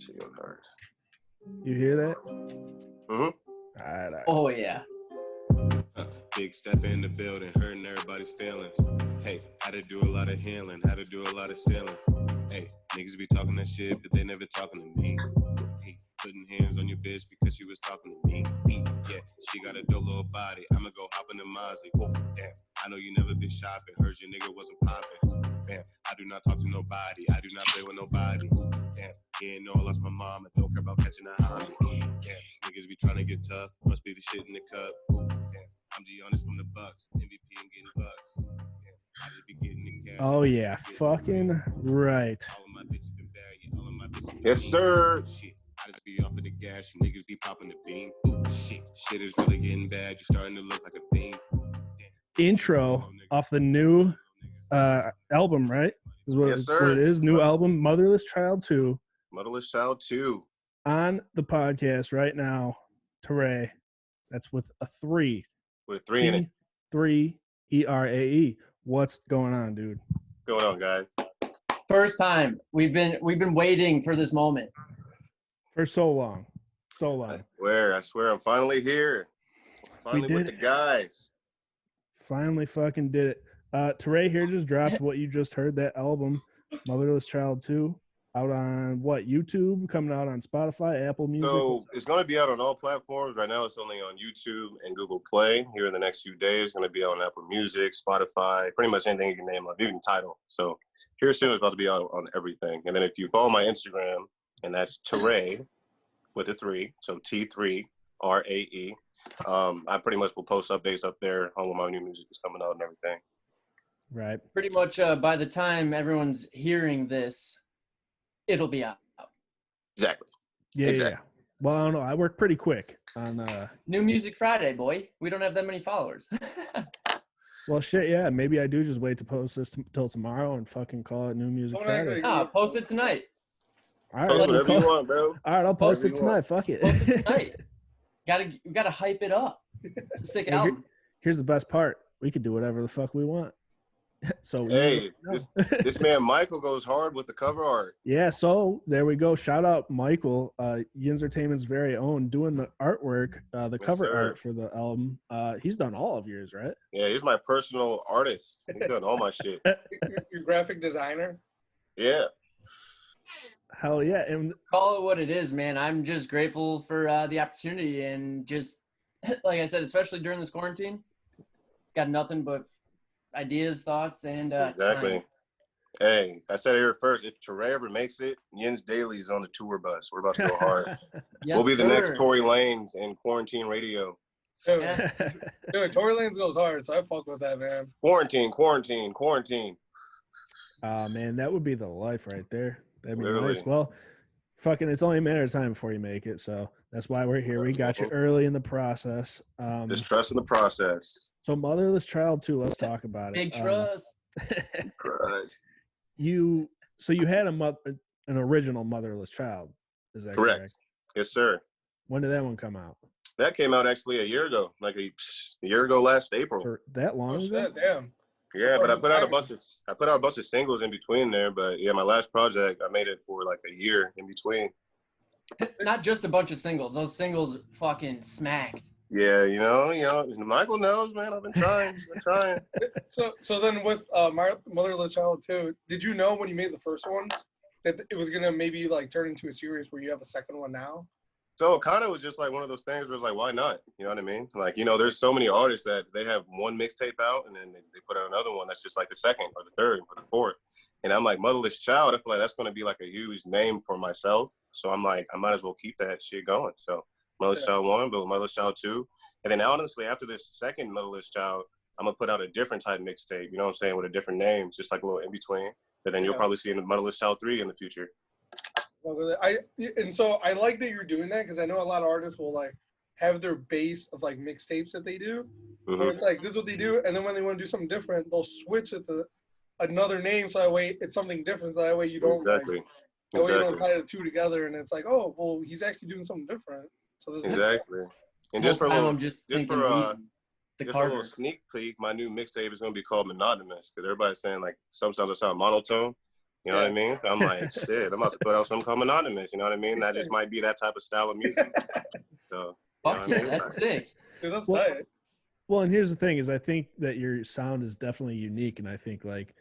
Shit goes hard. You hear that? Mm-hmm. All right. Oh, yeah. Big step in the building, hurting everybody's feelings. Hey, had to do a lot of healing, had to do a lot of sealing. Hey, niggas be talking that shit, but they never talking to me. Hey, putting hands on your bitch because she was talking to me. Yeah, she got a dope little body. I'ma go hop in the Mozzie. Whoa, damn. I know you never been shopping. Heard your nigga wasn't popping. Damn, I do not talk to nobody. I do not play with nobody. Damn, he ain't know I lost my mom. I don't care about catching a hobby. Damn, niggas be trying to get tough. Must be the shit in the cup. Damn, I'm Giannis from the Bucks. MVP and getting bucks. Damn, I just be getting the cash. Oh yeah, fucking right. All of my bitches been bad. Yeah, all of my bitches been Yes, sir. Shit, I just be off of the gas. You niggas be popping the bean. Shit is really getting bad. You starting to look like a fiend. Intro off the new album, right? Is what, Yes, it's sir. what it is. New album, Motherless Child 2. Motherless Child 2. On the podcast right now, T3RAE. That's with a 3. With a 3 in it. T3RAE. What's going on, dude? What's going on, guys? First time. We've been waiting for this moment. For so long. So long. I swear, I'm finally here. Finally with the guys. Finally fucking did it. T3RAE here just dropped what you just heard, that album, Motherless Child 2, out on what, YouTube, coming out on Spotify, Apple Music. So it's going to be out on all platforms. Right now it's only on YouTube and Google Play. Here in the next few days, it's going to be on Apple Music, Spotify, pretty much anything you can name up, even Tidal. So here soon it's about to be out on everything. And then if you follow my Instagram, and that's T3RAE with a 3, so T3RAE. I pretty much will post updates up there on when my new music is coming out and everything. Right. Pretty much by the time everyone's hearing this, it'll be out. Exactly. Yeah, Exactly. yeah. Well, I don't know. I work pretty quick on New Music Friday, boy. We don't have that many followers. well, shit, yeah. Maybe I do just wait to post this till tomorrow and fucking call it New Music Friday. Post it tonight. All right, Post whatever you want, bro. All right, I'll post it tonight. Fuck it. Post it tonight. We gotta hype it up. It's a sick album. Here's the best part. We could do whatever the fuck we want. So hey, this man Michael goes hard with the cover art. Yeah, so there we go. Shout out Michael, Entertainment's very own, doing the artwork, the cover art for the album. He's done all of yours, right? Yeah, he's my personal artist. He's done all my shit. Your graphic designer? Yeah. Hell yeah. And call it what it is, man. I'm just grateful for the opportunity, and just like I said, especially during this quarantine, got nothing but ideas, thoughts, and exactly. time. Hey, I said it here first. If T3RAE ever makes it, Yins Daily is on the tour bus. We're about to go hard. Yes, we'll be sir. the next Tory Lanez in quarantine radio. Dude, Yes. dude, Tory Lanez goes hard, so I fuck with that, man. Quarantine. Man, that would be the life right there. That'd be Literally. nice. Well, fucking, it's only a matter of time before you make it, so that's why we're here. We got you early in the process. Just trust in the process. So Motherless Child 2, let's talk about it. Big trust. Trust. You had an original Motherless Child. Is that correct? Yes, sir. When did that one come out? That came out actually a year ago, like a year ago last April. For that long ago? Shit, damn. Yeah, but I put out a bunch of singles in between there. But yeah, my last project, I made it for like a year in between. Not just a bunch of singles. Those singles fucking smacked. Yeah, you know, Michael knows, man. I've been trying. So then with Motherless Child 2, did you know when you made the first one that it was gonna maybe like turn into a series where you have a second one now? So it kind of was just like one of those things where it's like, why not? You know what I mean? Like, you know, there's so many artists that they have one mixtape out and then they put out another one that's just like the second or the third or the fourth. And I'm like, Motherless Child, I feel like that's going to be like a huge name for myself. So I'm like, I might as well keep that shit going. So Motherless Child 1, but Motherless Child 2. And then honestly, after this second Motherless Child, I'm going to put out a different type mixtape, you know what I'm saying, with a different name, just like a little in between. And then you'll probably see in the Motherless Child 3 in the future. So I like that you're doing that, because I know a lot of artists will like have their base of like mixtapes that they do. Mm-hmm. Where it's like, this is what they do, and then when they want to do something different, they'll switch it to another name, so that way it's something different, so that way you don't you don't tie the two together, and it's like, oh well, he's actually doing something different. So this And just for a little, a little sneak peek, my new mixtape is gonna be called Monogamous, because everybody's saying like sometimes I sound monotone. You know what I mean? I'm like, shit, I'm about to put out some come anonymous. You know what I mean? That just might be that type of style of music. So, Fuck yeah, that's sick. Dude, that's Well, tight. Well, and here's the thing: is I think that your sound is definitely unique, and I think like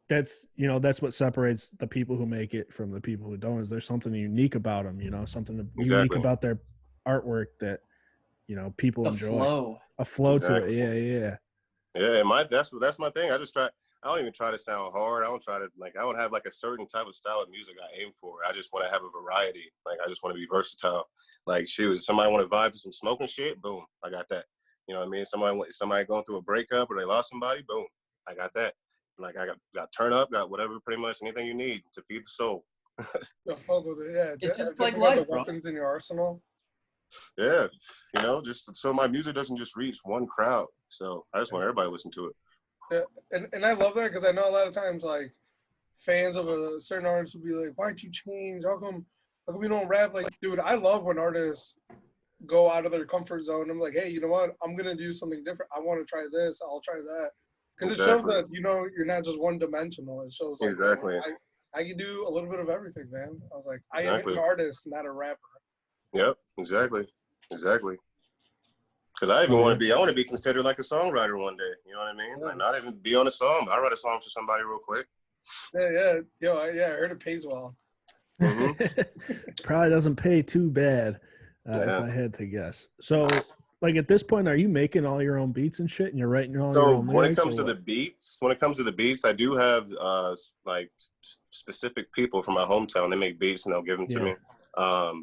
that's that's what separates the people who make it from the people who don't. Is there's something unique about them? Something unique Exactly. about their artwork that people The enjoy. flow. A flow Exactly. to it. Yeah. Yeah, that's my thing. I don't even try to sound hard. I don't have like a certain type of style of music I aim for. I just want to have a variety. Like I just want to be versatile. Like shoot, somebody want to vibe to some smoking shit, boom, I got that. You know what I mean? Somebody going through a breakup or they lost somebody, boom, I got that. Like I got turn up, got whatever, pretty much anything you need to feed the soul. Yeah, fuck with it. Yeah, It's just different like kinds life, of bro. weapons in your arsenal. Yeah, just so my music doesn't just reach one crowd. So I just want everybody to listen to it. Yeah, and I love that because I know a lot of times like fans of a certain artist will be like, "Why'd you change? How come we don't rap?" Like, dude, I love when artists go out of their comfort zone. I'm like, hey, you know what? I'm gonna do something different. I want to try this. I'll try that. Because it shows that you're not just one dimensional. It shows like Exactly. I can do a little bit of everything, man. I was like, I am Exactly. an artist, not a rapper. Yep, exactly. Because I even want to be considered like a songwriter one day. You know what I mean? Yeah. Like not even be on a song. But I write a song for somebody real quick. Yeah. I heard it pays well. Probably doesn't pay too bad, if I had to guess. So, like at this point, are you making all your own beats and shit, and you're writing all your own lyrics? When it comes to the beats, I do have like specific people from my hometown. They make beats and they'll give them to me.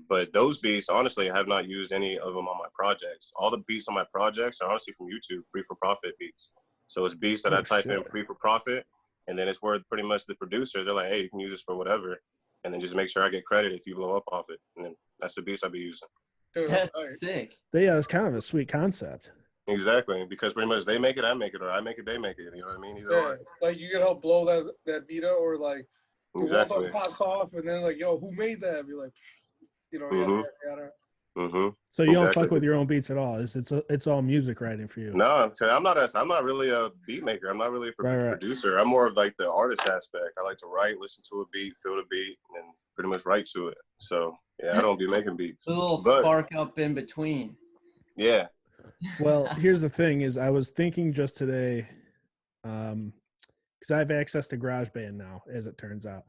But those beats, honestly, I have not used any of them on my projects. All the beats on my projects are honestly from YouTube, free for profit beats. So it's beats that I type in free for profit, and then it's where pretty much the producer, they're like, hey, you can use this for whatever, and then just make sure I get credit if you blow up off it. And then that's the beats I'll be using. Dude, That's sick. Yeah, it's kind of a sweet concept. Exactly, because pretty much they make it, I make it, or I make it, they make it. You know what I mean? Either way. Like you can help blow that beat up, or like Exactly. one pops off, and then like, yo, who made that? Be like, yada. So you don't fuck with your own beats at all. It's all music writing for you. No, I'm not really a beat maker. I'm not really a producer. I'm more of like the artist aspect. I like to write, listen to a beat, feel the beat, and pretty much write to it. So yeah, I don't be making beats. A little spark up in between. Yeah. Well, here's the thing: is I was thinking just today, because I have access to GarageBand now, as it turns out.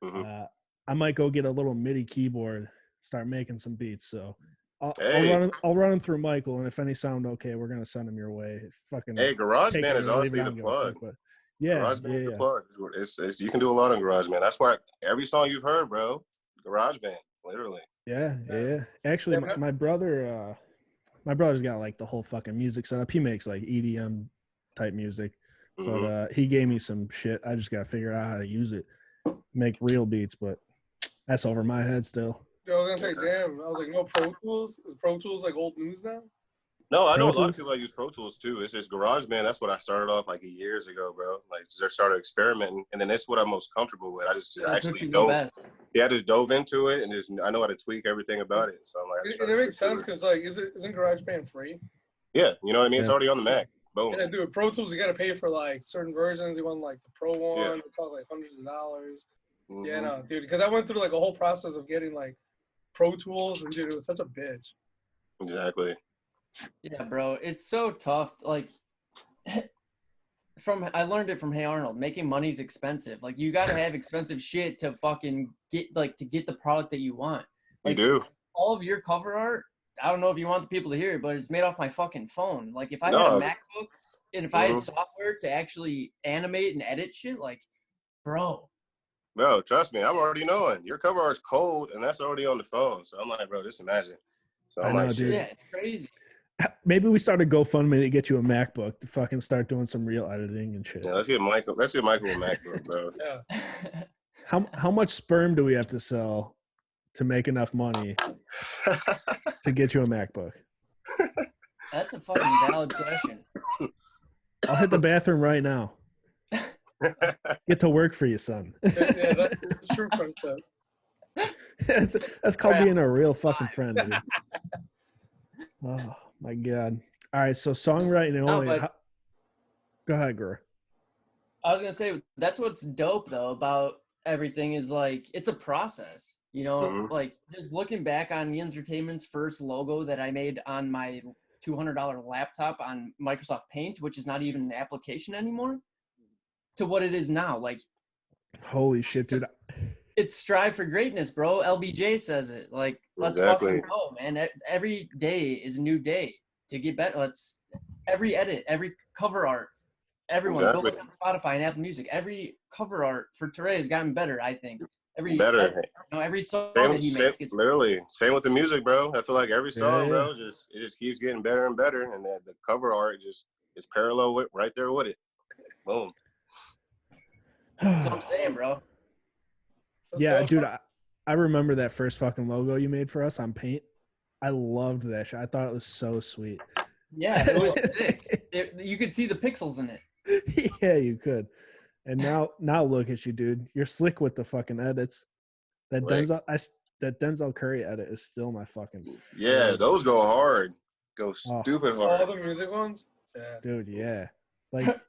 I might go get a little MIDI keyboard, start making some beats. So I'll run them through Michael, and if any sound okay, we're gonna send them your way. GarageBand is honestly the plug. GarageBand is the plug. It's you can do a lot on GarageBand. That's why every song you've heard, bro, GarageBand, literally. Yeah. Actually, my brother's got like the whole fucking music setup. He makes like EDM type music, but he gave me some shit. I just gotta figure out how to use it, make real beats, but that's over my head still. I was gonna say, damn. I was like, no Pro Tools. Is Pro Tools like old news now? No, I know a lot of people that use Pro Tools too. It's just GarageBand. That's what I started off like years ago, bro. Like just started experimenting, and then that's what I'm most comfortable with. I just dove into it, and I know how to tweak everything about it. So I'm like, it makes sense because like, isn't GarageBand free? Yeah, you know what I mean. It's already on the Mac. Boom. Yeah, dude. Pro Tools, you gotta pay for like certain versions. You want like the Pro one, it costs like hundreds of dollars. Yeah, no, dude. Because I went through like a whole process of getting like Pro Tools, and dude, it was such a bitch. Exactly. Yeah, bro, it's so tough. Like, I learned it from Hey Arnold. Making money's expensive. Like, you gotta have expensive shit to fucking get the product that you want. Like, you do. All of your cover art. I don't know if you want the people to hear it, but it's made off my fucking phone. Like, if I had a MacBook and if I had software to actually animate and edit shit, like, bro. Bro, trust me, I'm already knowing. Your cover art's cold, and that's already on the phone. So I'm like, bro, just imagine. So I'm like, shit. Yeah, it's crazy. Maybe we start a GoFundMe to get you a MacBook to fucking start doing some real editing and shit. Yeah, let's get Michael a MacBook, bro. Yeah. How much sperm do we have to sell to make enough money to get you a MacBook? That's a fucking valid question. I'll hit the bathroom right now. Get to work for you, son. Yeah, that's true friendship. That's called being a real fucking friend, dude. Oh my god! All right, so songwriting only. Go ahead, girl. I was gonna say that's what's dope though about everything is like, it's a process, you know, Mhm. like just looking back on the Entertainment's first logo that I made on my $200 laptop on Microsoft Paint, which is not even an application anymore, to what it is now. Like, Holy shit, dude. it's strive for greatness, bro. LBJ says it. Like, let's Exactly. fucking go, man. Every day is a new day to get better. Let's every edit, every cover art, everyone go Exactly. look on Spotify and Apple Music. Every cover art for T3RAE has gotten better, I think. Every Better. edit, you know, every song that he makes gets literally same with the music, bro. I feel like every song, Yeah. bro, it just keeps getting better and better, and the cover art just is parallel with right there with it. Boom. That's what I'm saying, bro. Yeah, dude, I remember that first fucking logo you made for us on Paint. I loved that shit. I thought it was so sweet. Yeah, it was sick. You could see the pixels in it. Yeah, you could. And now look at you, dude. You're slick with the fucking edits. That Right. Denzel Curry edit is still my fucking Yeah, favorite. those go hard. Go stupid hard. All the music ones? Yeah. Dude, yeah. Like,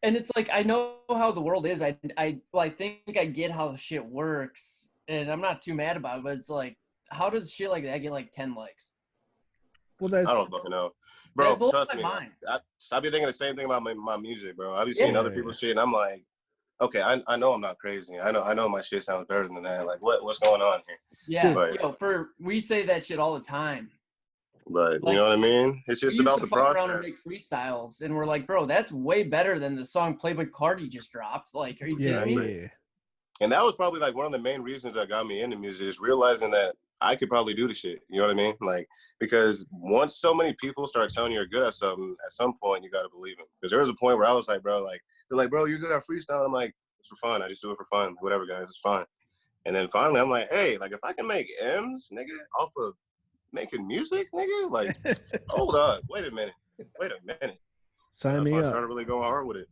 and it's like, I know how the world is. I think I get how the shit works, and I'm not too mad about it, but it's like, how does shit like that get like 10 likes? well, that's I don't fucking know. Bro, That blows trust my me. mind. I be thinking the same thing about my music, bro. I be seeing Yeah. other people's shit, and I'm like, okay, I know I'm not crazy. I know my shit sounds better than that. Like, what's going on here? Yeah, But, we say that shit all the time. But Like, you know what I mean? It's just we used about to the fuck around and process. make freestyles, and we're like, bro, that's way better than the song Playboy Cardi just dropped. Like, are you kidding me? Yeah. And that was probably like one of the main reasons that got me into music, is realizing that I could probably do the shit. You know what I mean? Like, because once so many people start telling you you're good at something, at some point you got to believe them. Because there was a point where I was like, bro, like, they're like, bro, you're good at freestyle. I'm like, it's for fun. I just do it for fun. Whatever, guys, it's fine. And then finally I'm like, hey, like, if I can make M's, nigga, off of making music, nigga, like, hold up, wait a minute. Sign That's me why I up. started really going hard with it.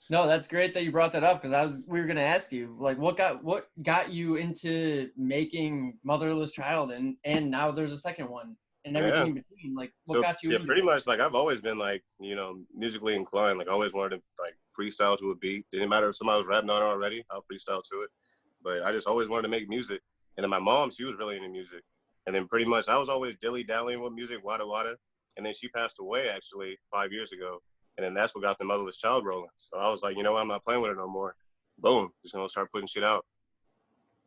No, that's great that you brought that up, because we were gonna ask you, like, what got you into making Motherless Child, and now there's a second one and everything in between. Like, what got you into pretty it? much, like, I've always been, like, you know, musically inclined. Like, I always wanted to, like, freestyle to a beat. Didn't matter if somebody was rapping on it already, I'll freestyle to it. But I just always wanted to make music. And then my mom, she was really into music. And then pretty much I was always dilly-dallying with music, wada wada. And then she passed away, actually, 5 years ago. And then that's what got the Motherless Child rolling. So I was like, you know what, I'm not playing with it no more. Boom, just gonna start putting shit out.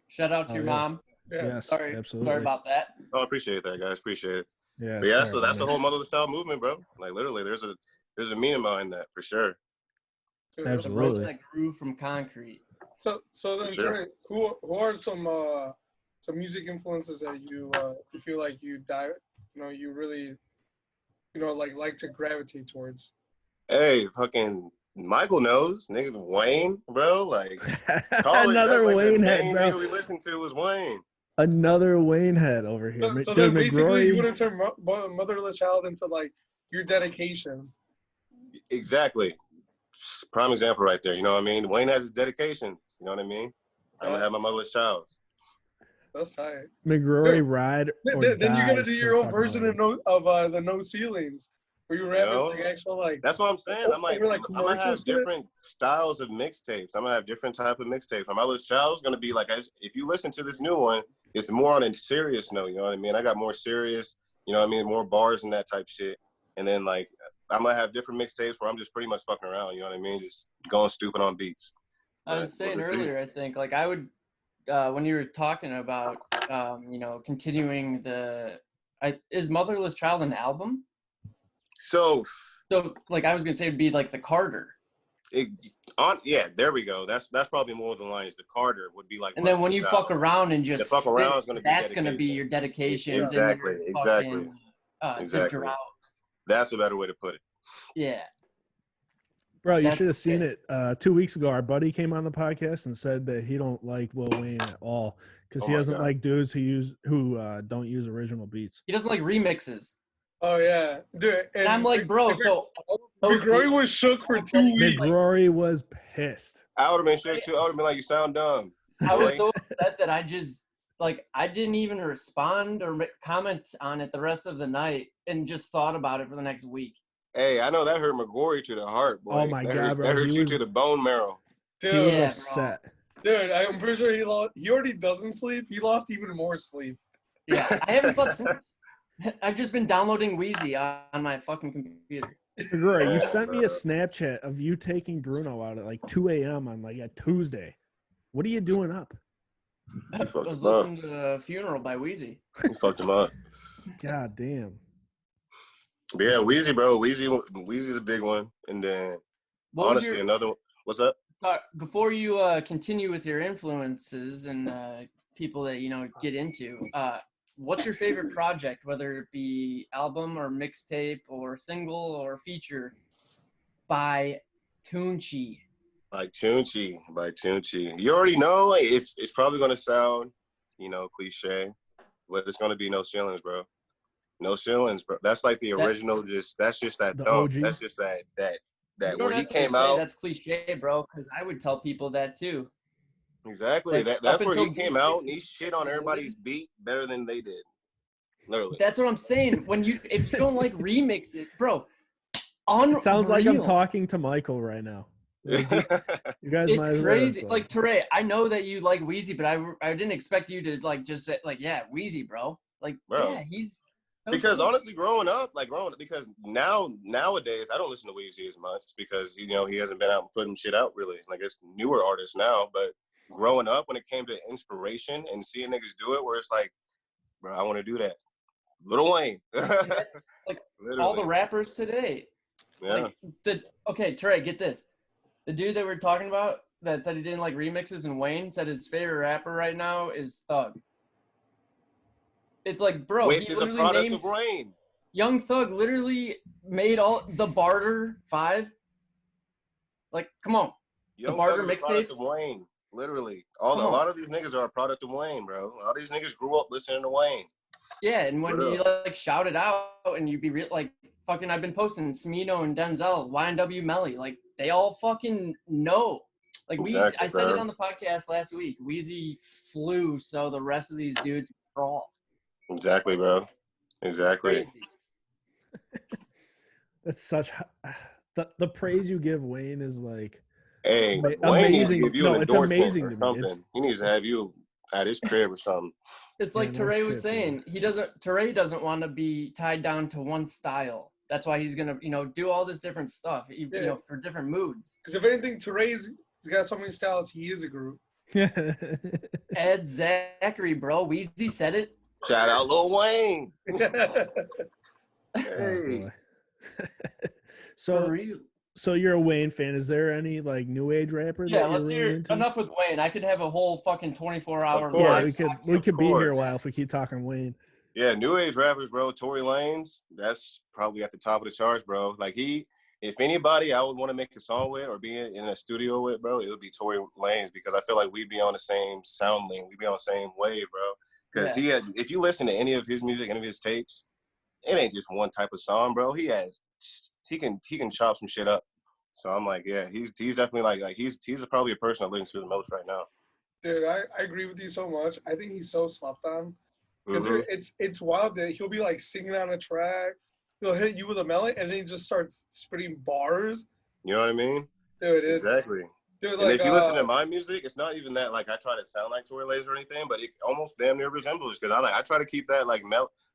Shout out to your mom. Yeah. Yes, Sorry about that. Oh, I appreciate that, guys. Appreciate it. Yeah. But yeah, so that's the whole Motherless Child movement, bro. Like, literally, there's a meaning behind that for sure. Absolutely. The road that grew from concrete. So then, Sure. who are some music influences that you feel like you really like to gravitate towards? Hey, fucking Michael knows, nigga. Wayne, bro. Like, college, Another like Wayne the head, main bro. nigga we listened to was Wayne. Another Wayne head over here. So Dude, then basically, you McGrory, wouldn't turn Motherless Child into like your dedication. Exactly. Prime example right there. You know what I mean? Wayne has his dedications. You know what I mean? I'm gonna have my Motherless Child. That's tight. McGrory ride. Then you gotta do your own version of the No Ceilings, where you rap like actual like. That's what I'm saying. I'm like, like I'm gonna have different styles of mixtapes. I'm gonna have different type of mixtapes. My Motherless Child is gonna be like, if you listen to this new one, it's more on a serious note. You know what I mean? I got more serious. You know what I mean? More bars and that type shit. And then like, I'm gonna have different mixtapes where I'm just pretty much fucking around. You know what I mean? Just going stupid on beats. I was saying earlier, I think, like, I would, when you were talking about, continuing is Motherless Child an album? So like, I was gonna say it'd be like the Carter. There we go. That's probably more than lines. The Carter would be like. And then when you fuck around and just fuck around is gonna be that's gonna be your dedications. Exactly. And Exactly. The drought. That's a better way to put it. Yeah. Bro, you should have seen it. 2 weeks ago, our buddy came on the podcast and said that he don't like Lil Wayne at all because he doesn't like dudes who don't use original beats. He doesn't like remixes. Oh yeah, dude. And I'm like, bro, so McGrory was shook for 2 weeks. McGrory was pissed. I would have been shook too. I would have been like, you sound dumb. I was so upset that I just I didn't even respond or comment on it the rest of the night and just thought about it for the next week. Hey, I know that hurt McGrory to the heart, boy. Oh my God, bro. That hurt you to the bone marrow. Dude, he was upset. Dude, I'm pretty sure he already doesn't sleep. He lost even more sleep. Yeah, I haven't slept since. I've just been downloading Wheezy on my fucking computer. Great. You sent me a Snapchat of you taking Bruno out at like 2 a.m. on like a Tuesday. What are you doing up? I was listening to the Funeral by Wheezy. You fucked him up. God damn. But yeah, Wheezy, bro. Wheezy's a big one. And then, honestly, another one. What's up? Before you continue with your influences and people that, get into, what's your favorite project, whether it be album or mixtape or single or feature by Tunchi? By Tunchi. You already know it's probably gonna sound, cliche, but it's gonna be No Ceilings, bro. No Ceilings, bro. That's like the original. That's just that thump. OG. That's just that you where he came out. That's cliche, bro. Because I would tell people that too. Exactly. Like, That's where he came out and he shit on everybody's beat better than they did. Literally. That's what I'm saying. If you don't like remixes, bro. It sounds like I'm talking to Michael right now. Like, you guys it's might crazy. So. Like T3RAE, I know that you like Wheezy, but I didn't expect you to like just say like, yeah, Wheezy, bro. Like, bro. Yeah, he's so because cool. Honestly, because nowadays I don't listen to Wheezy as much because he hasn't been out putting shit out really. Like it's newer artists now, but growing up when it came to inspiration and seeing niggas do it, where it's like, bro, I want to do that. Lil Wayne. That's like all the rappers today. Yeah. Like T3RAE, get this. The dude that we're talking about that said he didn't like remixes and Wayne said his favorite rapper right now is Thug. It's like, bro, which is a product of Wayne. Young Thug literally made all the Barter 5. Like, come on. Young the Barter Thug is a product of mixtapes. Wayne. Literally. A lot of these niggas are a product of Wayne, bro. A lot of these niggas grew up listening to Wayne. Yeah, and when you like shout it out and you be like fucking, I've been posting Smino and Denzel, YNW Melly, like they all fucking know. Like exactly, I said it on the podcast last week. Wheezy flew, so the rest of these dudes crawl. Exactly, bro. Exactly. That's such the praise you give Wayne is like, hey, amazing. No, it's amazing to something. Me. He needs to have you at his crib or something. It's like T3RAE was saying, T3RAE doesn't want to be tied down to one style. That's why he's gonna, do all this different stuff, for different moods. Because if anything, T3RAE's got so many styles. He is a group. Ed Zachary, bro. Wheezy said it. Shout out Lil Wayne. Hey. So you're a Wayne fan. Is there any like new age rapper? Yeah, that let's you're hear really into? Enough with Wayne. I could have a whole fucking 24-hour. Yeah, we could be here a while if we keep talking Wayne. Yeah, new age rappers, bro. Tory Lanez, that's probably at the top of the charts, bro. Like if anybody I would want to make a song with or be in a studio with, bro, it would be Tory Lanez because I feel like we'd be on the same sound link. We'd be on the same wave, bro. Because if you listen to any of his music, any of his tapes, it ain't just one type of song, bro. He can chop some shit up. So I'm like, yeah, he's definitely like he's probably a person I listen to the most right now. Dude, I agree with you so much. I think he's so slept on. Because it's wild that he'll be like singing on a track, he'll hit you with a melody, and then he just starts spitting bars. You know what I mean? Dude, exactly. Dude, and if you listen to my music, it's not even that like I try to sound like Tory Lanez or anything, but it almost damn near resembles because I try to keep that like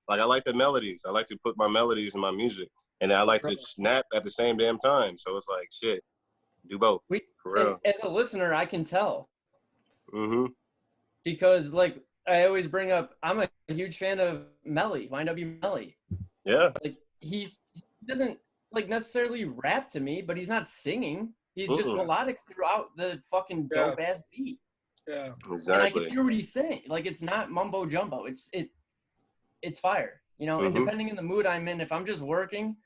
I like the melodies. I like to put my melodies in my music, and I like to snap at the same damn time. So it's like shit, do both. For real. As a listener, I can tell. Mm-hmm. Because like I always bring up, I'm a huge fan of Melly, YNW Melly. Yeah. Like he doesn't like necessarily rap to me, but he's not singing. He's just melodic throughout the fucking dope ass beat. Yeah. Exactly. And I can hear what he's saying. Like it's not mumbo jumbo. It's fire. And depending on the mood I'm in, if I'm just working,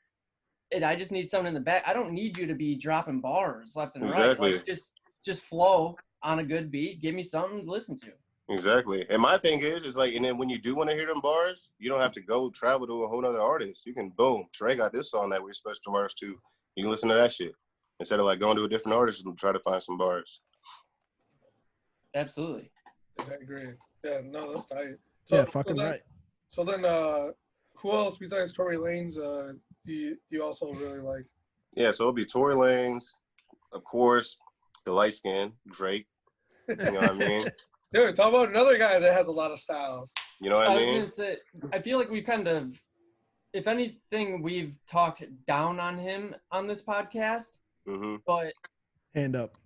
I just need something in the back. I don't need you to be dropping bars left and right. Like just flow on a good beat. Give me something to listen to. Exactly. And my thing is like, and then when you do want to hear them bars, you don't have to go travel to a whole other artist. You can, boom, T3RAE got this song that we're supposed to bars to. You can listen to that shit instead of like going to a different artist and try to find some bars. Absolutely. I agree. Yeah, no, that's tight. Right. So then, who else besides Tory Lanez do you also really like? Yeah, so it'll be Tory Lanez, of course, the light skin, Drake. You know what I mean? Dude, talk about another guy that has a lot of styles. You know what I mean? I was gonna say, I feel like we've kind of, if anything, we've talked down on him on this podcast. Mm-hmm. But hand up.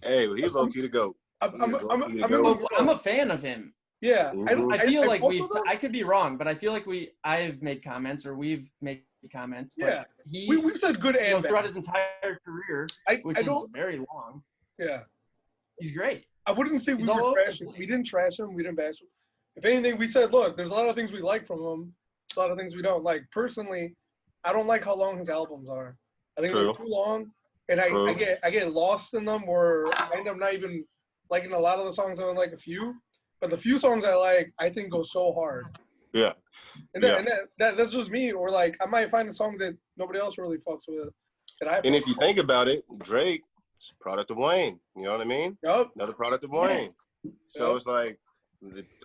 Hey, well, he's low key to go. I'm a fan of him. Yeah, mm-hmm. I feel like I could be wrong, but I feel like I've made comments or we've made comments. But yeah, we've said good and bad throughout his entire career, which is very long. Yeah, he's great. I wouldn't say we were trashing. We didn't trash him. We didn't bash him. If anything, we said, look, there's a lot of things we like from him. A lot of things we don't like. Personally, I don't like how long his albums are. I think they're too long, and I get lost in them, or I end up not even liking a lot of the songs. I don't like a few, but the few songs I like, I think go so hard. Yeah. And that's just me. Or like, I might find a song that nobody else really fucks with. And if you think about it, Drake is a product of Wayne. You know what I mean? Yep. Another product of Wayne. So it's like,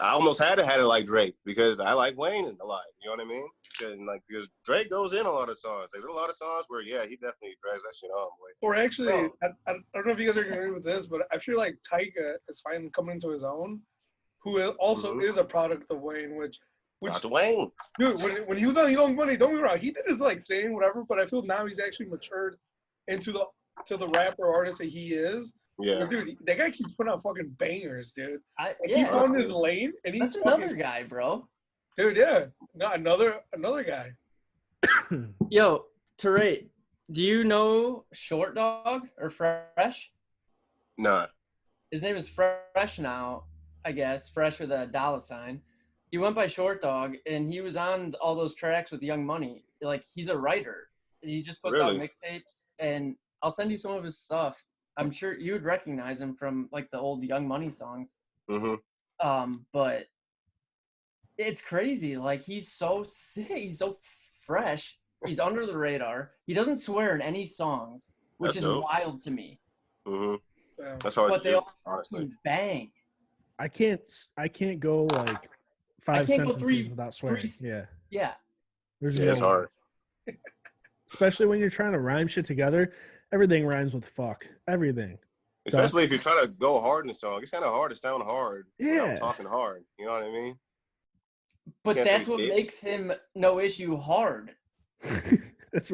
I almost had to like Drake because I like Wayne a lot. You know what I mean? Because Drake goes in a lot of songs. Like, there's a lot of songs where, he definitely drags that shit on. Or actually, I don't know if you guys are going to agree with this, but I feel like Tyga is finally coming into his own, who also is a product of Wayne, which Wayne. Dude, when he was on Young Money, don't get me wrong, he did his thing, whatever. But I feel now he's actually matured into the rapper artist that he is. Yeah, but dude, that guy keeps putting out fucking bangers, dude. He found his lane, and he's another guy, bro. Dude, yeah, not another guy. Yo, T3RAE, do you know Short Dog or Fresh? Nah. His name is Fresh now, I guess. Fresh with a $. He went by Short Dog, and he was on all those tracks with Young Money. Like, he's a writer. He just puts out mixtapes, and I'll send you some of his stuff. I'm sure you would recognize him from like the old Young Money songs. Mm-hmm. But it's crazy. Like, he's so sick. He's so fresh. He's under the radar. He doesn't swear in any songs, which is wild to me. Mm-hmm. That's hard. But they all honestly bang. I can't go like 5 sentences without swearing. Yeah. It's hard. Especially when you're trying to rhyme shit together. Everything rhymes with fuck. Everything. Especially if you're trying to go hard in a song. It's kind of hard to sound hard. Yeah. Talking hard. You know what I mean? But that's what makes him No Issue hard.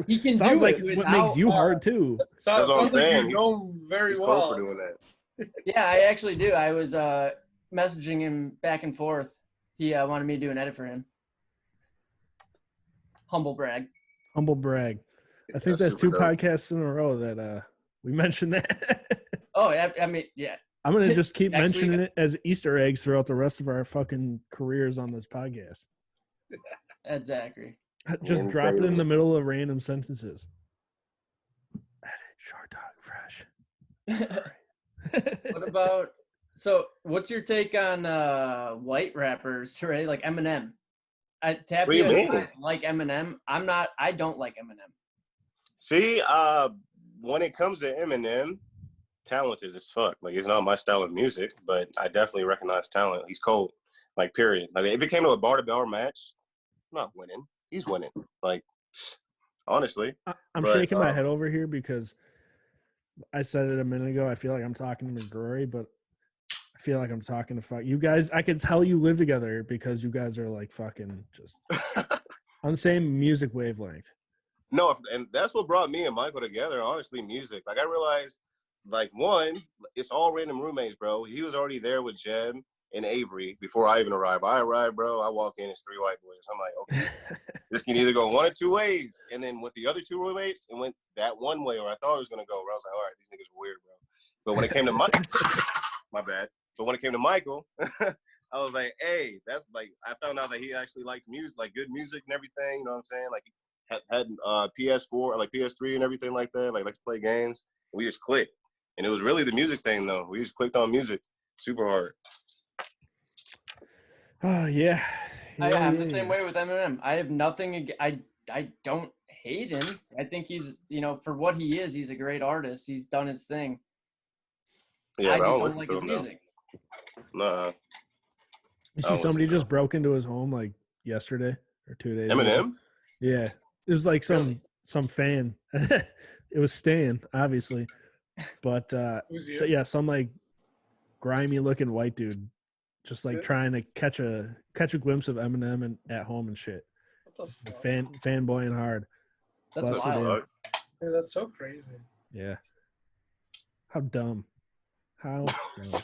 He can sounds do like it what makes you hard too. Sounds like you know very well. For doing that. Yeah, I actually do. I was messaging him back and forth. He wanted me to do an edit for him. Humble brag. I think that's 2 podcasts in a row that we mentioned that. Oh, I mean, yeah. I'm going to just keep mentioning it as Easter eggs throughout the rest of our fucking careers on this podcast. That's Zachary. Just drop it in the middle of random sentences. Short Dog Fresh. What about, so what's your take on white rappers, right? Like Eminem? Tappy like Eminem. I don't like Eminem. See, when it comes to Eminem, talented as fuck. Like, it's not my style of music, but I definitely recognize talent. He's cold. Like, period. Like, if it came to a bar-to-bar match, I'm not winning. He's winning. Like, honestly. I'm shaking my head over here because I said it a minute ago. I feel like I'm talking to McGrory, but I feel like I'm talking to you guys. I can tell you live together because you guys are like fucking just on the same music wavelength. No, and that's what brought me and Michael together, honestly, music. Like, I realized, like, one, it's all random roommates, bro. He was already there with Jeb and Avery before I even arrived. I arrived, bro. I walk in, it's 3 white boys. I'm like, okay, this can either go one or 2 ways. And then with the other 2 roommates, it went that one way, or I thought it was going to go, where I was like, all right, these niggas are weird, bro. But when it came to my bad. But when it came to Michael, I was like, hey, that's like, I found out that he actually liked music, like good music and everything. You know what I'm saying? Like, had PS4, like PS3 and everything like that. Like to play games. We just clicked. And it was really the music thing, though. We just clicked on music super hard. Oh, yeah. I'm the same way with Eminem. I have nothing. I don't hate him. I think he's, for what he is, he's a great artist. He's done his thing. Yeah, I just don't like his music. Nah. You see somebody just broke into his home like yesterday or 2 days ago? Eminem? Yeah. It was like some fan. It was Stan, obviously. But so yeah, some like grimy looking white dude, just like trying to catch a glimpse of Eminem at home and shit. What the fuck? Fanboying hard. That's wild. Dude, that's so crazy. Yeah. How dumb. How dumb.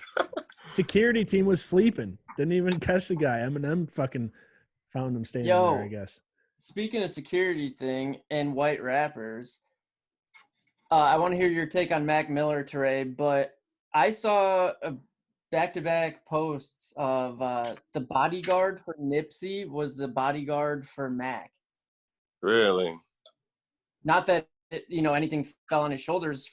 Security team was sleeping. Didn't even catch the guy. Eminem fucking found him standing there, I guess. Speaking of security thing and white rappers, I want to hear your take on Mac Miller, T3RAE, but I saw back-to-back posts of the bodyguard for Nipsey was the bodyguard for Mac. Really? Not that anything fell on his shoulders.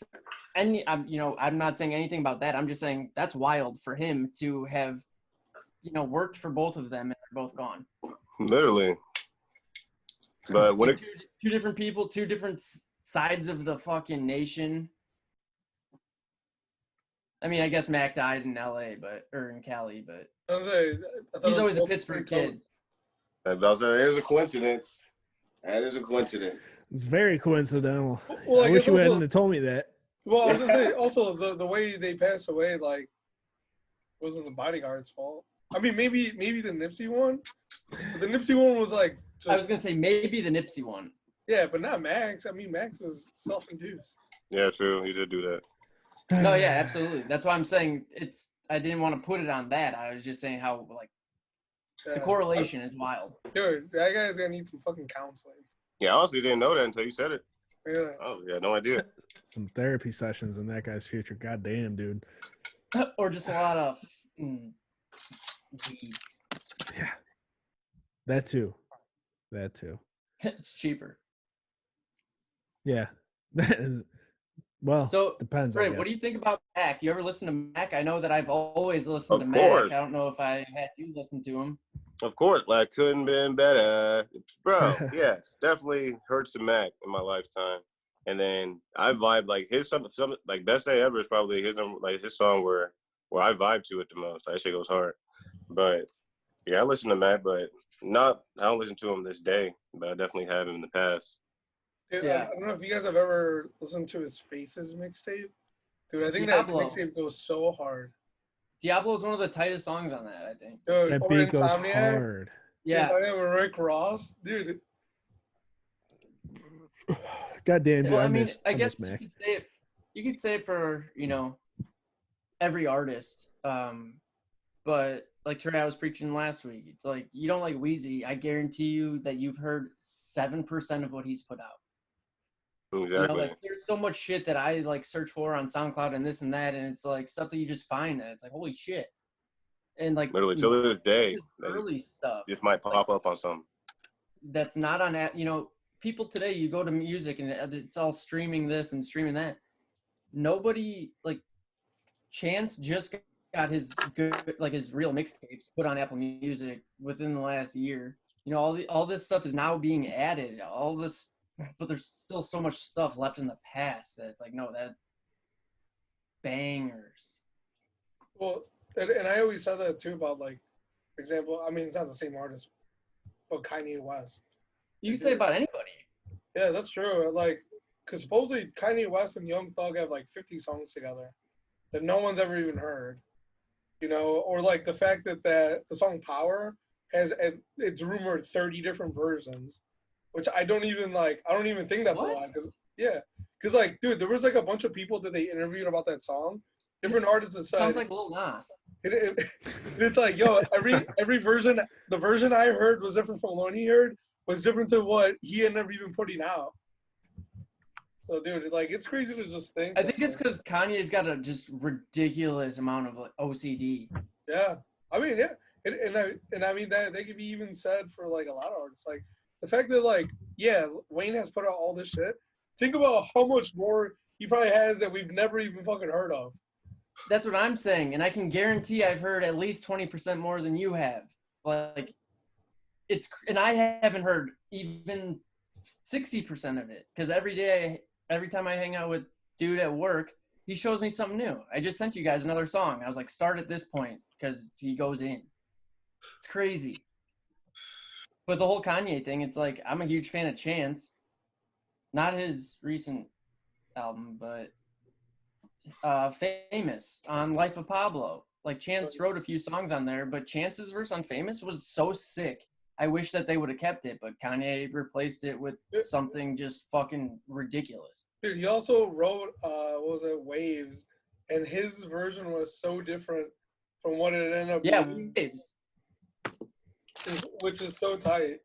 And I'm not saying anything about that. I'm just saying that's wild for him to have, worked for both of them and they're both gone. Literally. But when two different people, two different sides of the fucking nation. I mean, I guess Mac died in LA, or in Cali, but he's always a Pittsburgh kid. That is a coincidence. That is a coincidence. It's very coincidental. Well, I wish you hadn't told me that. Well, I was gonna say also the way they passed away, like, wasn't the bodyguard's fault. I mean, maybe the Nipsey one. But the Nipsey one was like. I was gonna say maybe the Nipsey one. Yeah, but not Max. I mean, Max was self-induced. Yeah, true. He did do that. No, yeah, absolutely. That's why I'm saying I didn't want to put it on that. I was just saying how the correlation is wild. Dude, that guy's gonna need some fucking counseling. Yeah, I honestly didn't know that until you said it. Yeah. Oh, yeah, no idea. Some therapy sessions in that guy's future. God damn, dude. Or just a lot of weed. Yeah. That too. It's cheaper. Yeah. That is, well, so depends. Right, what do you think about Mac? You ever listen to Mac? I know that I've always listened to Mac. I don't know if I had you listen to him. Of course, like couldn't been better, bro. Yes, definitely heard some Mac in my lifetime, and then I vibe like his some like Best Day Ever is probably his song where I vibe to it the most. That shit goes hard, but yeah, I listen to Mac, but I don't listen to him this day, but I definitely have him in the past. Dude, yeah. I don't know if you guys have ever listened to his Faces mixtape. Dude, I think Diablo. that mixtape goes so hard. Diablo is one of the tightest songs on that, I think. Dude, that beat goes hard. Yeah. With Rick Ross, dude. God damn, dude. Well, I guess Mac. you could say it for, every artist. But like T3RAE was preaching last week, it's like, you don't like Weezy, I guarantee you that you've heard 7% of what he's put out. Exactly. There's so much shit that I search for on SoundCloud and this and that, and it's like stuff that you just find and it's like, holy shit. And literally till this day, early stuff just might pop up on something. That's not on people today, you go to music and it's all streaming this and streaming that. Nobody Chance just got his his real mixtapes put on Apple Music within the last year. All this stuff is now being added. All this, but there's still so much stuff left in the past that it's like, no, that bangers. Well, and I always said that too about for example, I mean, it's not the same artist, but Kanye West. You can say about anybody. Yeah, that's true. Because supposedly Kanye West and Young Thug have 50 songs together that no one's ever even heard. Or the fact that the song Power has, it's rumored 30 different versions, which I don't even think that's a lot. Because dude, there was a bunch of people that they interviewed about that song. Different artists that said. Sounds like Lil Nas. It's like, yo, every version, the version I heard was different from the one he heard, was different to what he had never even putting out. So, dude, it's crazy to just think. I think it's because Kanye's got a just ridiculous amount of OCD. Yeah, I mean, yeah, and I mean that they could be even said for a lot of artists. The fact that Wayne has put out all this shit. Think about how much more he probably has that we've never even fucking heard of. That's what I'm saying, and I can guarantee I've heard at least 20% more than you have. And I haven't heard even 60% of it because every time I hang out with dude at work, he shows me something new. I just sent you guys another song. I was like, start at this point because he goes in. It's crazy. But the whole Kanye thing, it's like, I'm a huge fan of Chance. Not his recent album, but Famous on Life of Pablo. Like Chance wrote a few songs on there, but Chance's verse on Famous was so sick. I wish that they would have kept it, but Kanye replaced it with something just fucking ridiculous. Dude, he also wrote, what was it, Waves, and his version was so different from what it ended up being. Waves. Which is so tight.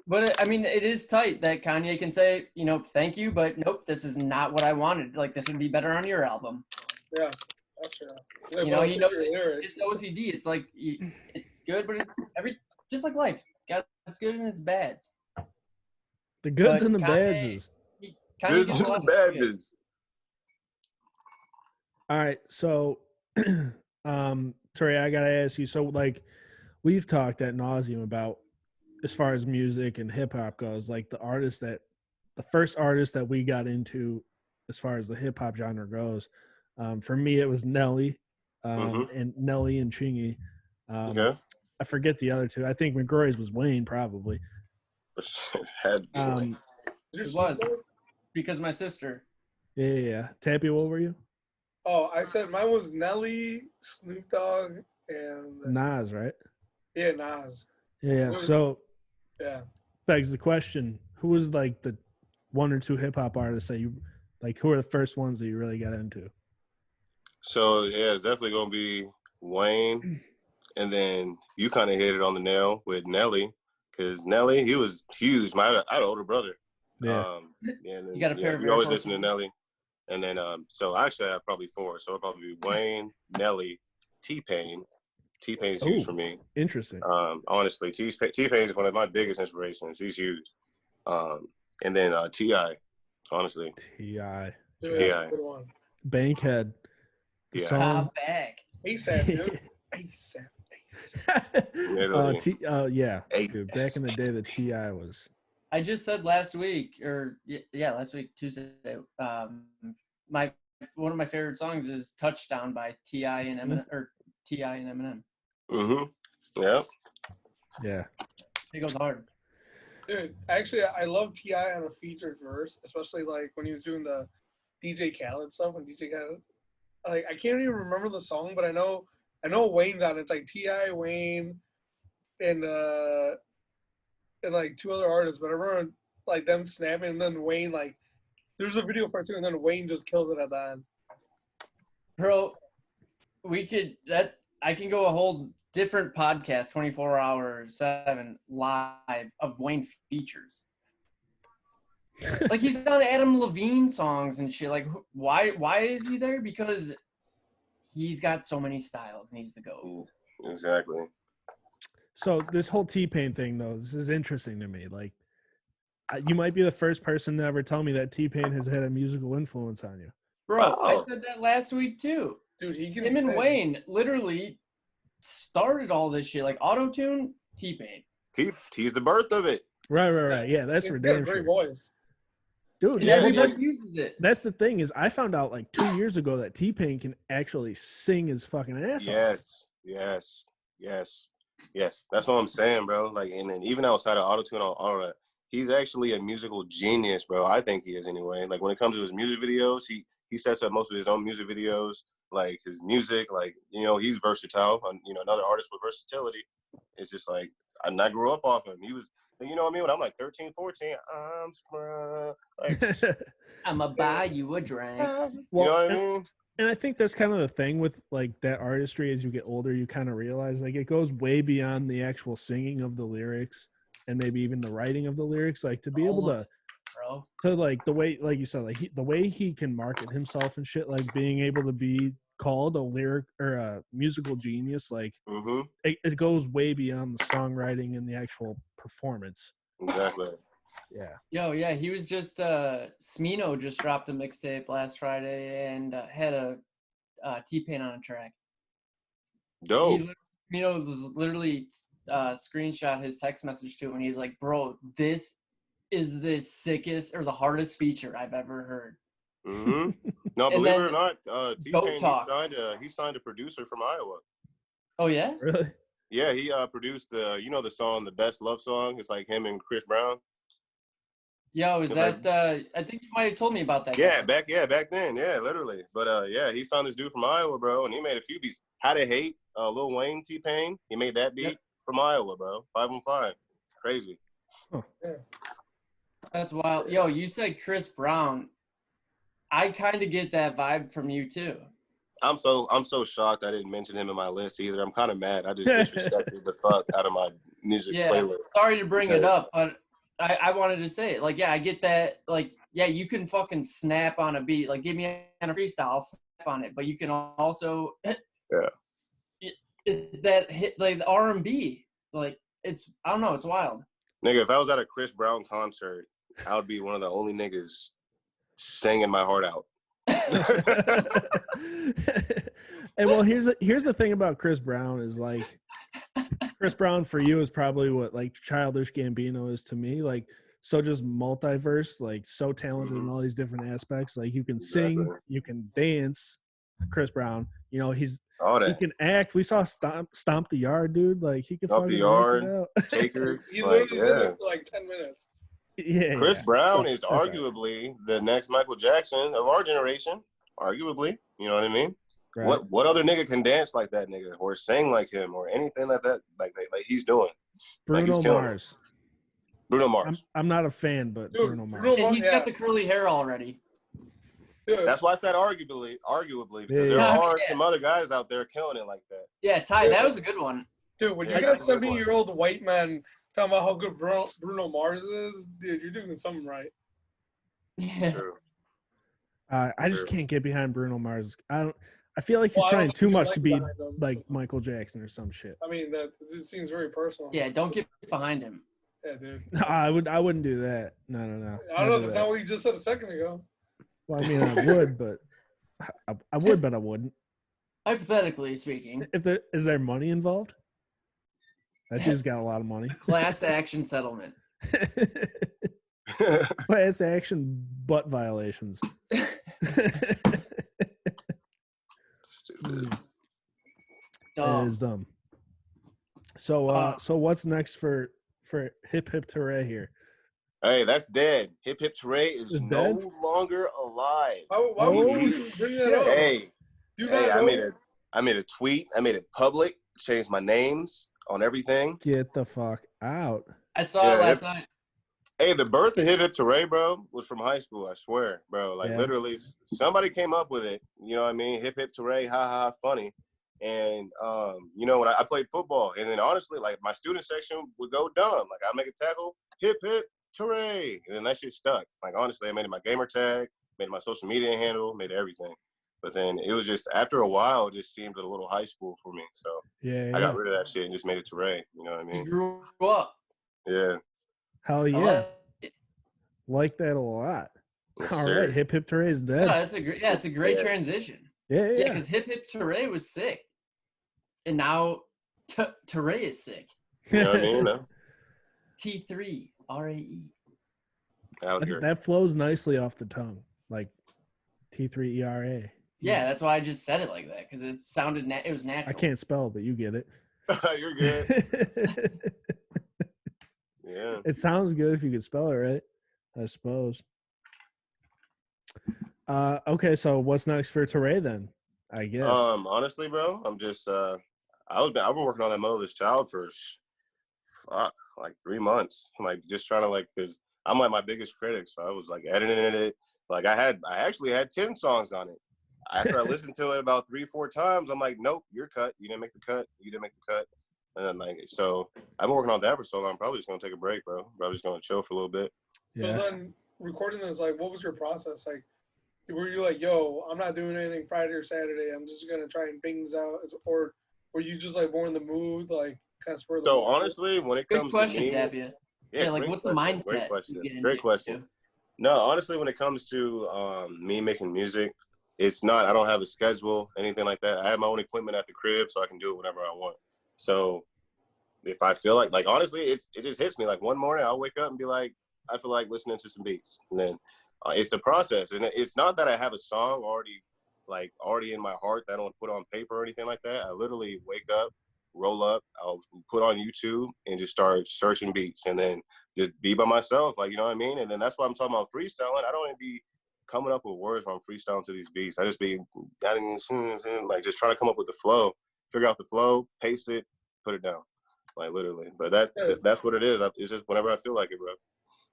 But, I mean, it is tight that Kanye can say, you know, thank you, but nope, this is not what I wanted. Like, this would be better on your album. Yeah, that's true. Like, you know, he knows it's OCD. It's like, it's good, but just like life. It's good and it's bad. The goods and the bads is. Goods and the bads is. All right, so, Tori, I gotta ask you. So, like, we've talked ad nauseum about, as far as music and hip hop goes, like the first artist that we got into, as far as the hip hop genre goes, for me it was Nelly, and Nelly and Chingy. I forget the other two. I think McGrory's was Wayne, probably. Had to be Wayne. It was because my sister. Yeah. Tappy, what were you? Oh, I said mine was Nelly, Snoop Dogg, and Nas, right? Yeah, Nas. Yeah. So, yeah, begs the question: who was like the one or two hip hop artists that you like? Who are the first ones that you really got into? So yeah, it's definitely gonna be Wayne, and then you kind of hit it on the nail with Nelly, because Nelly, he was huge. I had an older brother. Yeah. And then, you got a pair of we always listen to Nelly, and then so actually I have probably four. So it'll probably be Wayne, Nelly, T-Pain. T-Pain's huge for me. Interesting. Honestly, T-Pain is one of my biggest inspirations. He's huge. And then T.I. Honestly. T.I. Dude, that's a good one. Bankhead. Yeah. Top back. ASAP, dude. ASAP. Yeah. Dude, back in the day, the T.I. was. I just said last week, Tuesday. One of my favorite songs is "Touchdown" by T.I. and Eminem, or T.I. and Eminem. Yeah. Yeah. It goes hard. Dude, actually, I love T.I. on a featured verse, especially like when he was doing the DJ Khaled stuff. When DJ Khaled, like, I can't even remember the song, but I know Wayne's on it. It's like T.I., Wayne, and like two other artists. But I remember like them snapping, and then Wayne, like, there's a video for it too, and then Wayne just kills it at the end. Bro, I can go a whole different podcast, 24/7 live of Wayne features. Like, he's on Adam Levine songs and shit. Like, why is he there? Because he's got so many styles and he's the GOAT. Exactly. So this whole T-Pain thing, though, this is interesting to me. Like, you might be the first person to ever tell me that T-Pain has had a musical influence on you. Bro, I said that last week too. Dude, him and Wayne literally started all this shit. Like, auto-tune, T-Pain. T's the birth of it. Right. Yeah, that's for damn sure. Great voice. Dude, everybody uses it. That's the thing is, I found out like 2 years ago that T-Pain can actually sing his fucking ass off. Yes. That's what I'm saying, bro. Like, and then even outside of auto-tune, all that, he's actually a musical genius, bro. I think he is anyway. Like, when it comes to his music videos, he sets up most of his own music videos. Like, his music, like, you know, he's versatile. You know, another artist with versatility. It's just like, I grew up off him. He was, you know what I mean? When I'm like 13, 14, I'm sprung. Like, I'ma buy you a drink. You know what I mean? And I think that's kind of the thing with like that artistry. As you get older, you kind of realize like it goes way beyond the actual singing of the lyrics and maybe even the writing of the lyrics. Like, to be able to like the way, like you said, like the way he can market himself and shit, like being able to be called a lyric or a musical genius, like it goes way beyond the songwriting and the actual performance. Exactly. Yeah. He was just Smino just dropped a mixtape last Friday and had a T-Pain on a track. Dope. Smino was literally screenshot his text message to him, and he's like, "Bro, this is the sickest or the hardest feature I've ever heard." No, believe it or not, T-Pain, he signed a producer from Iowa. Oh yeah? Really? Yeah, he produced the song, the Best Love Song. It's like him and Chris Brown. Yo, is that? Like, I think you might have told me about that. Yeah, guy. back then, yeah, literally. But yeah, he signed this dude from Iowa, bro, and he made a few beats. How to Hate, Lil Wayne, T-Pain. He made that beat from Iowa, bro. 5 on 5, crazy. Huh. Yeah. That's wild. Yo, you said Chris Brown. I kind of get that vibe from you too. I'm so shocked I didn't mention him in my list either. I'm kind of mad. I just disrespected the fuck out of my music playlist. Sorry to bring it up, but I wanted to say it. Like, yeah, I get that. Like, yeah, you can fucking snap on a beat. Like, give me a freestyle, I'll snap on it. But you can also that hit like the R&B. Like, it's I don't know, it's wild. Nigga, if I was at a Chris Brown concert, I would be one of the only niggas singing my heart out. And well, here's the thing about Chris Brown is like Chris Brown for you is probably what like Childish Gambino is to me. Like so just multiverse, like so talented in all these different aspects. Like you can sing, you can dance. Chris Brown, you know, he can act. We saw Stomp the Yard, dude. Like he can Stomp the Yard, Taker. He literally was in it for like 10 minutes. Yeah, Chris Brown is arguably the next Michael Jackson of our generation. Arguably, you know what I mean? Right. What other nigga can dance like that nigga or sing like him or anything like that like he's doing? Bruno Mars. Bruno Mars. I'm not a fan, but dude, Bruno Mars. And he's got the curly hair already. Dude. That's why I said arguably, because there are some other guys out there killing it like that. Yeah, Ty, that was a good one. Dude, when you got 70-year-old white men talking about how good Bruno Mars is, dude, you're doing something right. Yeah. True. I just can't get behind Bruno Mars. I feel like he's trying too much to be like Michael Jackson or some shit. I mean, that seems very personal. Yeah, don't get behind him. Yeah, dude. No, I wouldn't do that. No. I don't know. That's not what you just said a second ago. Well, I mean, I would, but I would, but I wouldn't. Hypothetically speaking. Is there money involved? That dude's got a lot of money. Class action settlement. Class action butt violations. Stupid. It is dumb. So what's next for Hip Hip T3RAE here? Hey, that's dead. Hip Hip T3RAE is no longer alive. Why would you bring that up? Hey, I made a tweet. I made it public. Changed my names on everything. Get the fuck out. I saw it last night. Hey, the birth of Hip Hip T3RAE, bro, was from high school, I swear, bro. Like, literally, somebody came up with it. You know what I mean? Hip Hip T3RAE, ha ha, funny. And, you know, when I played football, and then honestly, like, my student section would go dumb. Like, I'd make a tackle, Hip Hip T3RAE. And then that shit stuck. Like, honestly, I made it my gamer tag, made it my social media handle, made everything. But then it was just, after a while, it just seemed a little high school for me. So I got rid of that shit and just made it T3RAE. You know what I mean? You grew up. Yeah. Hell yeah. Like that a lot. Yes, all sir. Right, Hip Hip T3RAE is dead. Yeah, it's a great transition. Yeah. Because Hip Hip T3RAE was sick, and now T3RAE is sick. You know what I mean? No? T3RAE. Out here. That flows nicely off the tongue, like T3RAE. Yeah, that's why I just said it like that because it sounded it was natural. I can't spell, but you get it. You're good. Yeah. It sounds good if you could spell it right, I suppose. Okay, so what's next for T3RAE then? I guess. Honestly, bro, I'm just I've been working on that Motherless Child for like 3 months. Like just trying to like, cause I'm like my biggest critic, so I was like editing it. Like I actually had 10 songs on it. After I listened to it about 3-4 times, I'm like, nope, you're cut. You didn't make the cut. You didn't make the cut. And then like, so I've been working on that for so long. I'm probably just gonna take a break, bro. Probably just gonna chill for a little bit. Yeah. So then recording this, like, what was your process? Like, were you like, yo, I'm not doing anything Friday or Saturday. I'm just gonna try and bang this out, or were you just like more in the mood, like kind of spur the So mood? Honestly, when it comes to me, Tapia. Yeah, like what's the mindset? Great question. Great question. No, honestly, when it comes to me making music, it's not. I don't have a schedule, anything like that. I have my own equipment at the crib, so I can do it whenever I want. So if I feel like honestly, it just hits me. Like one morning, I'll wake up and be like, I feel like listening to some beats, and then it's a process. And it's not that I have a song already in my heart that I don't put on paper or anything like that. I literally wake up, roll up, I'll put on YouTube and just start searching beats, and then just be by myself, like, you know what I mean? And then that's why I'm talking about freestyling. I don't even be coming up with words when I'm freestyling to these beats. I just be like just trying to come up with the flow, figure out the flow, paste it, put it down, like literally. But that's what it is. It's just whenever I feel like it, bro.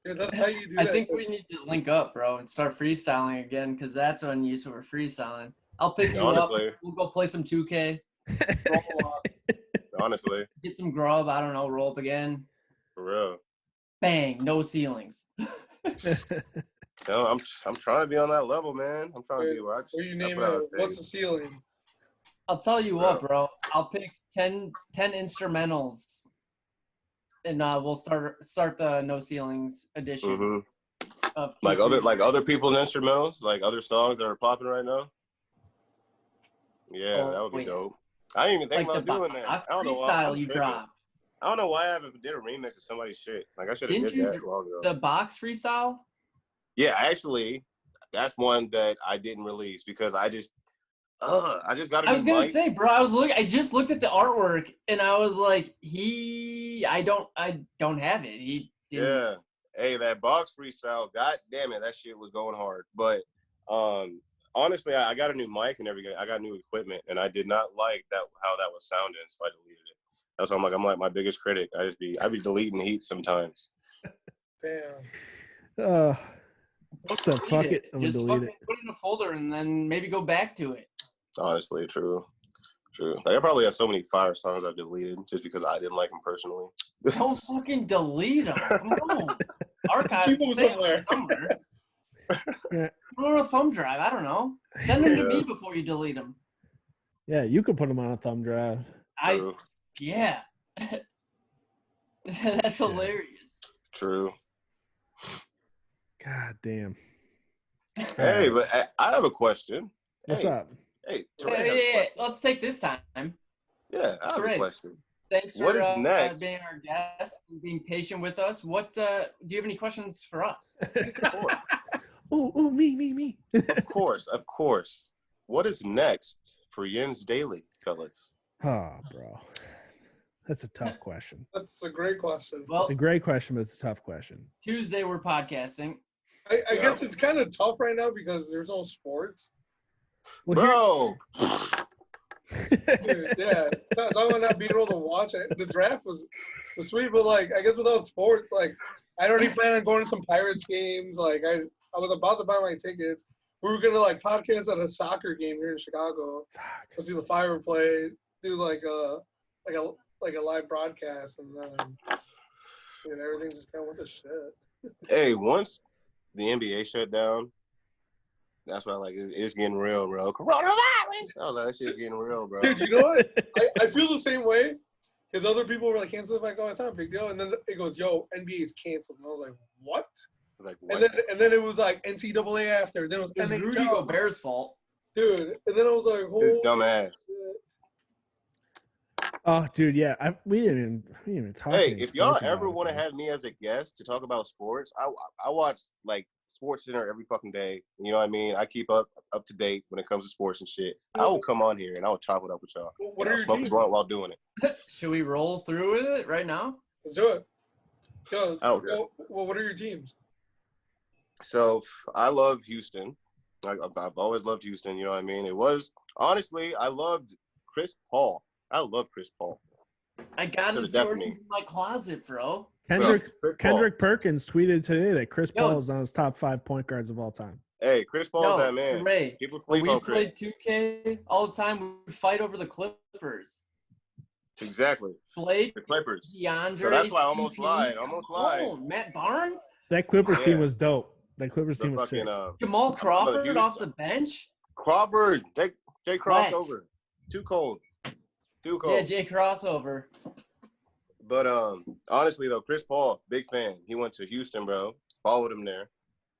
Yeah, that's how you do I that. think we need to link up, bro, and start freestyling again, because that's when you were freestyling. I'll pick you up. We'll go play some 2K. Roll up. Honestly. Get some grub. I don't know. Roll up again. For real. Bang. No ceilings. No, I'm trying to be on that level, man. I'm trying to be where you name it? What's the ceiling? I'll tell you what, bro. I'll pick 10 instrumentals, and we'll start the no ceilings edition. Of like other people's instrumentals, like other songs that are popping right now. Yeah, that would be dope. I didn't even think about doing that. I don't know why. You dropped. I don't know why I haven't did a remix of somebody's shit. Like I should have did that long ago. The box freestyle? Yeah, actually, that's one that I didn't release because I just got. I was gonna say, bro. I just looked at the artwork and I was like, I don't have it. He didn't. Yeah. Hey, that box freestyle, god damn it, that shit was going hard. But honestly, I got a new mic and everything. I got new equipment, and I did not like how that was sounding, so I deleted it. That's why I'm like my biggest critic. I be deleting heat sometimes. Damn. So fuck it. I'm just delete it. Put it in a folder and then maybe go back to it. Honestly, true. Like I probably have so many fire songs I've deleted just because I didn't like them personally. Don't fucking delete them. Come on. Archive somewhere. Yeah. Put them on a thumb drive. I don't know. Send them to me before you delete them. Yeah, you could put them on a thumb drive. Yeah. That's hilarious. True. God damn. Hey, but I have a question. What's up? Hey, T3RAE, let's take this time. Yeah, I have a question. Thanks for what is next? being our guest and being patient with us. What do you have any questions for us? Oh, me. Of course. What is next for Yin's Daily, fellas? Oh, bro. That's a tough question. That's a great question. Well, it's a great question, but it's a tough question. Tuesday, we're podcasting. I guess it's kind of tough right now because there's no sports. Well, bro. Dude, yeah. That one not being able to watch it. The draft was sweet, but like I guess without sports, like I already plan on going to some Pirates games. Like I was about to buy my tickets. We were gonna like podcast at a soccer game here in Chicago. Go see the Fire play, do like a live broadcast, and then everything just kind of went to shit. Hey, once the NBA shut down, that's why it's getting real, bro. Coronavirus. I was like, that shit's getting real, bro. Dude, you know what? I feel the same way. Because other people were like, cancel it. Like, oh, it's not a big deal. And then it goes, yo, NBA is canceled. And I was like, what? And then it was like NCAA after. Then it was NHL. Rudy Gobert's fault. Dude. And then I was like, holy dumbass. shit. Oh, dude, yeah. We didn't even talk. Hey, if y'all ever want to have me as a guest to talk about sports, I watch like Sports Center every fucking day. You know what I mean? I keep up to date when it comes to sports and shit. I will come on here and I will chop it up with y'all. What are your smoke a blunt while doing it. Should we roll through with it right now? Let's do it. Go. Well, what are your teams? So I love Houston. I've always loved Houston. You know what I mean? It was honestly, I loved Chris Paul. I love Chris Paul. I got his Jordans in my closet, bro. Kendrick Perkins tweeted today that Chris Paul is on his top 5 point guards of all time. Hey, Chris Paul's that man. Ray, people sleep on Chris. We played 2K all the time. We fight over the Clippers. Exactly. Blake, the Clippers. DeAndre, so that's why I almost lied. Matt Barnes. That Clippers team was dope. That Clippers team was sick. Jamal Crawford off the bench. Crawford, Jay crossover. Too cold. Yeah, Jay crossover. But honestly though, Chris Paul, big fan. He went to Houston, bro. Followed him there,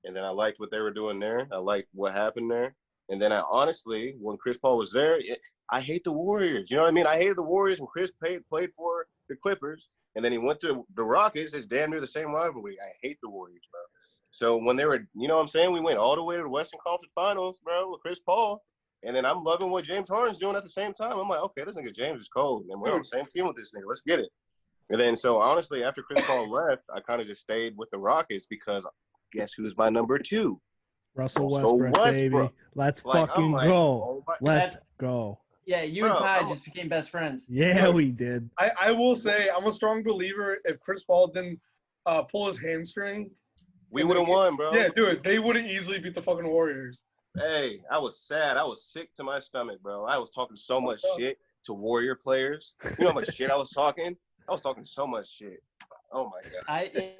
and then I liked what they were doing there. I liked what happened there. And then I honestly, when Chris Paul was there, I hate the Warriors. You know what I mean? I hated the Warriors when Chris played for the Clippers, and then he went to the Rockets. It's damn near the same rivalry. I hate the Warriors, bro. So when they were, you know what I'm saying? We went all the way to the Western Conference Finals, bro, with Chris Paul. And then I'm loving what James Harden's doing at the same time. I'm like, okay, this nigga James is cold. And we're on the same team with this nigga. Let's get it. And then, so honestly, after Chris Paul left, I kind of just stayed with the Rockets because guess who's my number 2? Russell Westbrook, baby. Let's fucking go. Oh Let's go. Yeah, you and Ty just became best friends. Yeah, we did. I will say, I'm a strong believer if Chris Paul didn't pull his hamstring. We would have won, bro. Yeah, dude, they would have easily beat the fucking Warriors. Hey, I was sad. I was sick to my stomach, bro. I was talking so much shit to Warrior players. You know how much shit I was talking? I was talking so much shit. Oh, my God.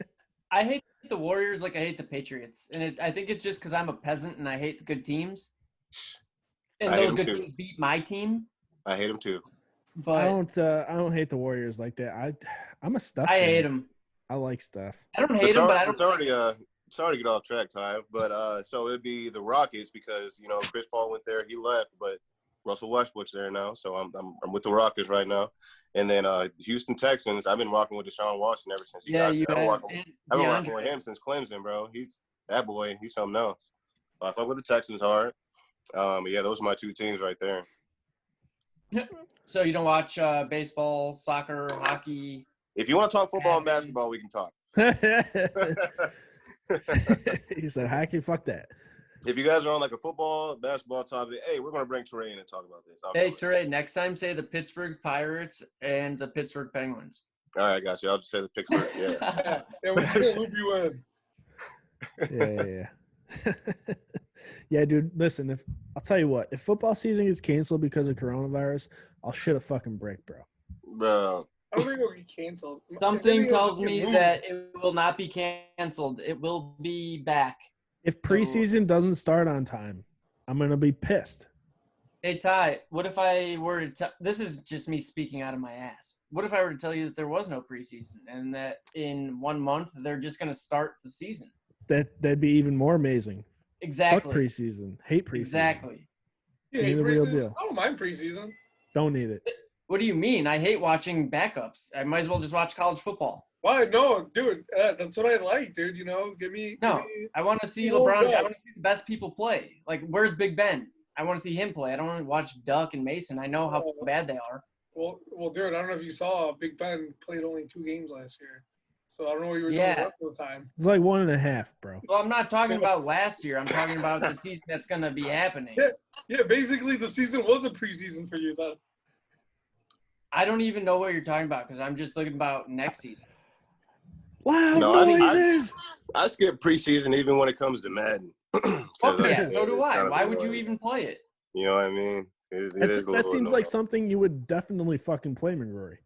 I hate the Warriors like I hate the Patriots. And I think it's just because I'm a peasant and I hate the good teams. And those good teams beat my team. I hate them too. But I don't hate the Warriors like that. I'm a Steph I fan. hate them. I like Steph. I don't hate them, but I don't. Sorry to get off track, Ty. But so it'd be the Rockets because Chris Paul went there, he left, but Russell Westbrook's there now, so I'm with the Rockets right now. And then Houston Texans, I've been rocking with Deshaun Watson ever since he got there. I've been rocking with him since Clemson, bro. He's that boy. He's something else. I fuck with the Texans hard. But yeah, those are my 2 teams right there. So you don't watch baseball, soccer, hockey? If you want to talk football and basketball, we can talk. He said hockey, fuck that. If you guys are on like a football, basketball topic, hey, we're going to bring T3RAE in and talk about this. Hey, T3RAE, next time say the Pittsburgh Pirates and the Pittsburgh Penguins. All right, I got you. I'll just say the Pittsburgh, yeah. We'll loop you in. Yeah. Yeah, dude, listen, I'll tell you what, if football season gets canceled because of coronavirus, I'll shit a fucking brick, bro. Bro. I don't think it'll get canceled. Something tells me that it will not be canceled. It will be back. If preseason doesn't start on time, I'm going to be pissed. Hey, Ty, what if I were to this is just me speaking out of my ass. What if I were to tell you that there was no preseason and that in 1 month they're just going to start the season? That'd be even more amazing. Exactly. Fuck preseason. Hate preseason. Exactly. You hate the real deal. I don't mind preseason. Don't need it. What do you mean? I hate watching backups. I might as well just watch college football. Why? No, dude. That's what I like, dude. Give me. I want to see LeBron. I want to see the best people play. Like, where's Big Ben? I want to see him play. I don't want to watch Duck and Mason. I know how bad they are. Well, dude. I don't know if you saw Big Ben played only 2 games last year. So I don't know what you were doing the rest of the time. It's like 1.5, bro. Well, I'm not talking about last year. I'm talking about the season that's going to be happening. Yeah, basically the season was a preseason for you. I don't even know what you're talking about because I'm just looking about next season. Loud noises! I skip preseason even when it comes to Madden. Yeah, so do I. Why would you even play it? You know what I mean? That seems like something you would definitely fucking play, McGrory.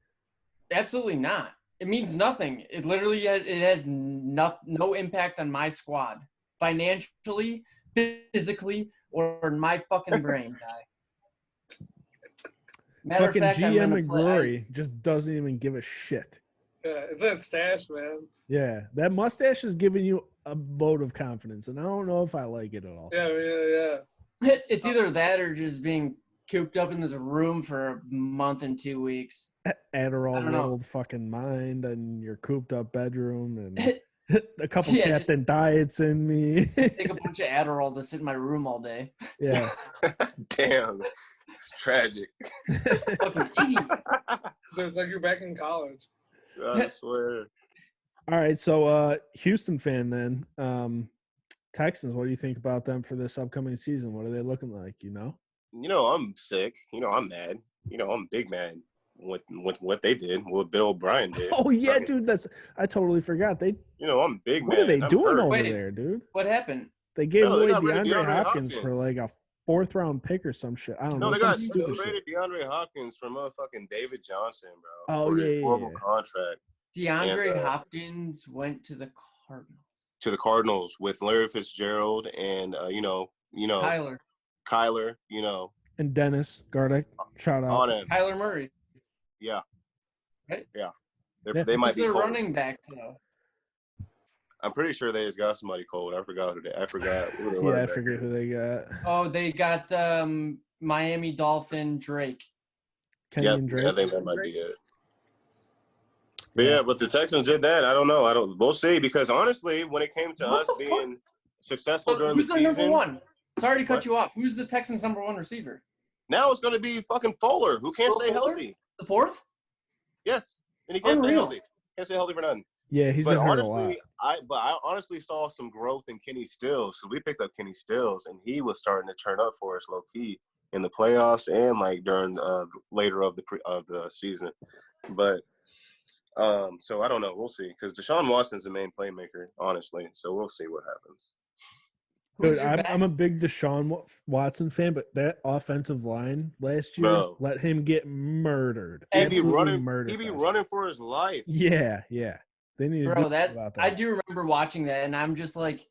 Absolutely not. It means nothing. It literally has no impact on my squad, financially, physically, or in my fucking brain, guy. Matter fucking of fact, GM McGrory just doesn't even give a shit. Yeah, it's that stash, man. Yeah, that mustache is giving you a vote of confidence, and I don't know if I like it at all. Yeah. It's either that or just being cooped up in this room for a month and 2 weeks. Adderall rolled fucking mind and your cooped up bedroom and a couple Captain Diets in me. Take a bunch of Adderall to sit in my room all day. Yeah. Damn. It's tragic. Fucking idiot. It's like you're back in college. I swear. All right, so Houston fan then. Texans, what do you think about them for this upcoming season? What are they looking like, I'm sick. I'm mad. I'm big mad with what they did, what Bill O'Brien did. Oh yeah, dude, I totally forgot. I'm big mad. What are they doing over there, dude? What happened? They gave away DeAndre Hopkins for like a 4th round pick or some shit. I don't know. No, they got traded DeAndre Hopkins for motherfucking David Johnson, bro. Oh yeah, horrible contract. DeAndre Hopkins went to the Cardinals. To the Cardinals with Larry Fitzgerald and Kyler, and Dennis Gardeck. Shout out on him. Kyler Murray. Yeah. Right? Yeah. They might be their cold. running back though. I'm pretty sure they just got somebody cold. I forgot who I forget who they got. Oh, they got Miami Dolphin Drake. Kenyon Drake. I think that might be it. But but the Texans did that. I don't know. We'll see, because honestly, when it came to us being successful during the season. Who's the number 1? Sorry to cut you off. Who's the Texans' number 1 receiver? Now it's going to be fucking Fuller, who can't stay healthy. The 4th? Yes. and he can't stay healthy. Can't stay healthy for nothing. Yeah, he's been hurt a lot. I honestly saw some growth in Kenny Stills. So we picked up Kenny Stills, and he was starting to turn up for us low key in the playoffs and like during later of the season. But so I don't know. We'll see, because Deshaun Watson's the main playmaker, honestly. So we'll see what happens. Dude, I'm a big Deshaun Watson fan, but that offensive line last year let him get murdered. He'd be running for his life. Yeah. They need to do that. I do remember watching that, and I'm just like,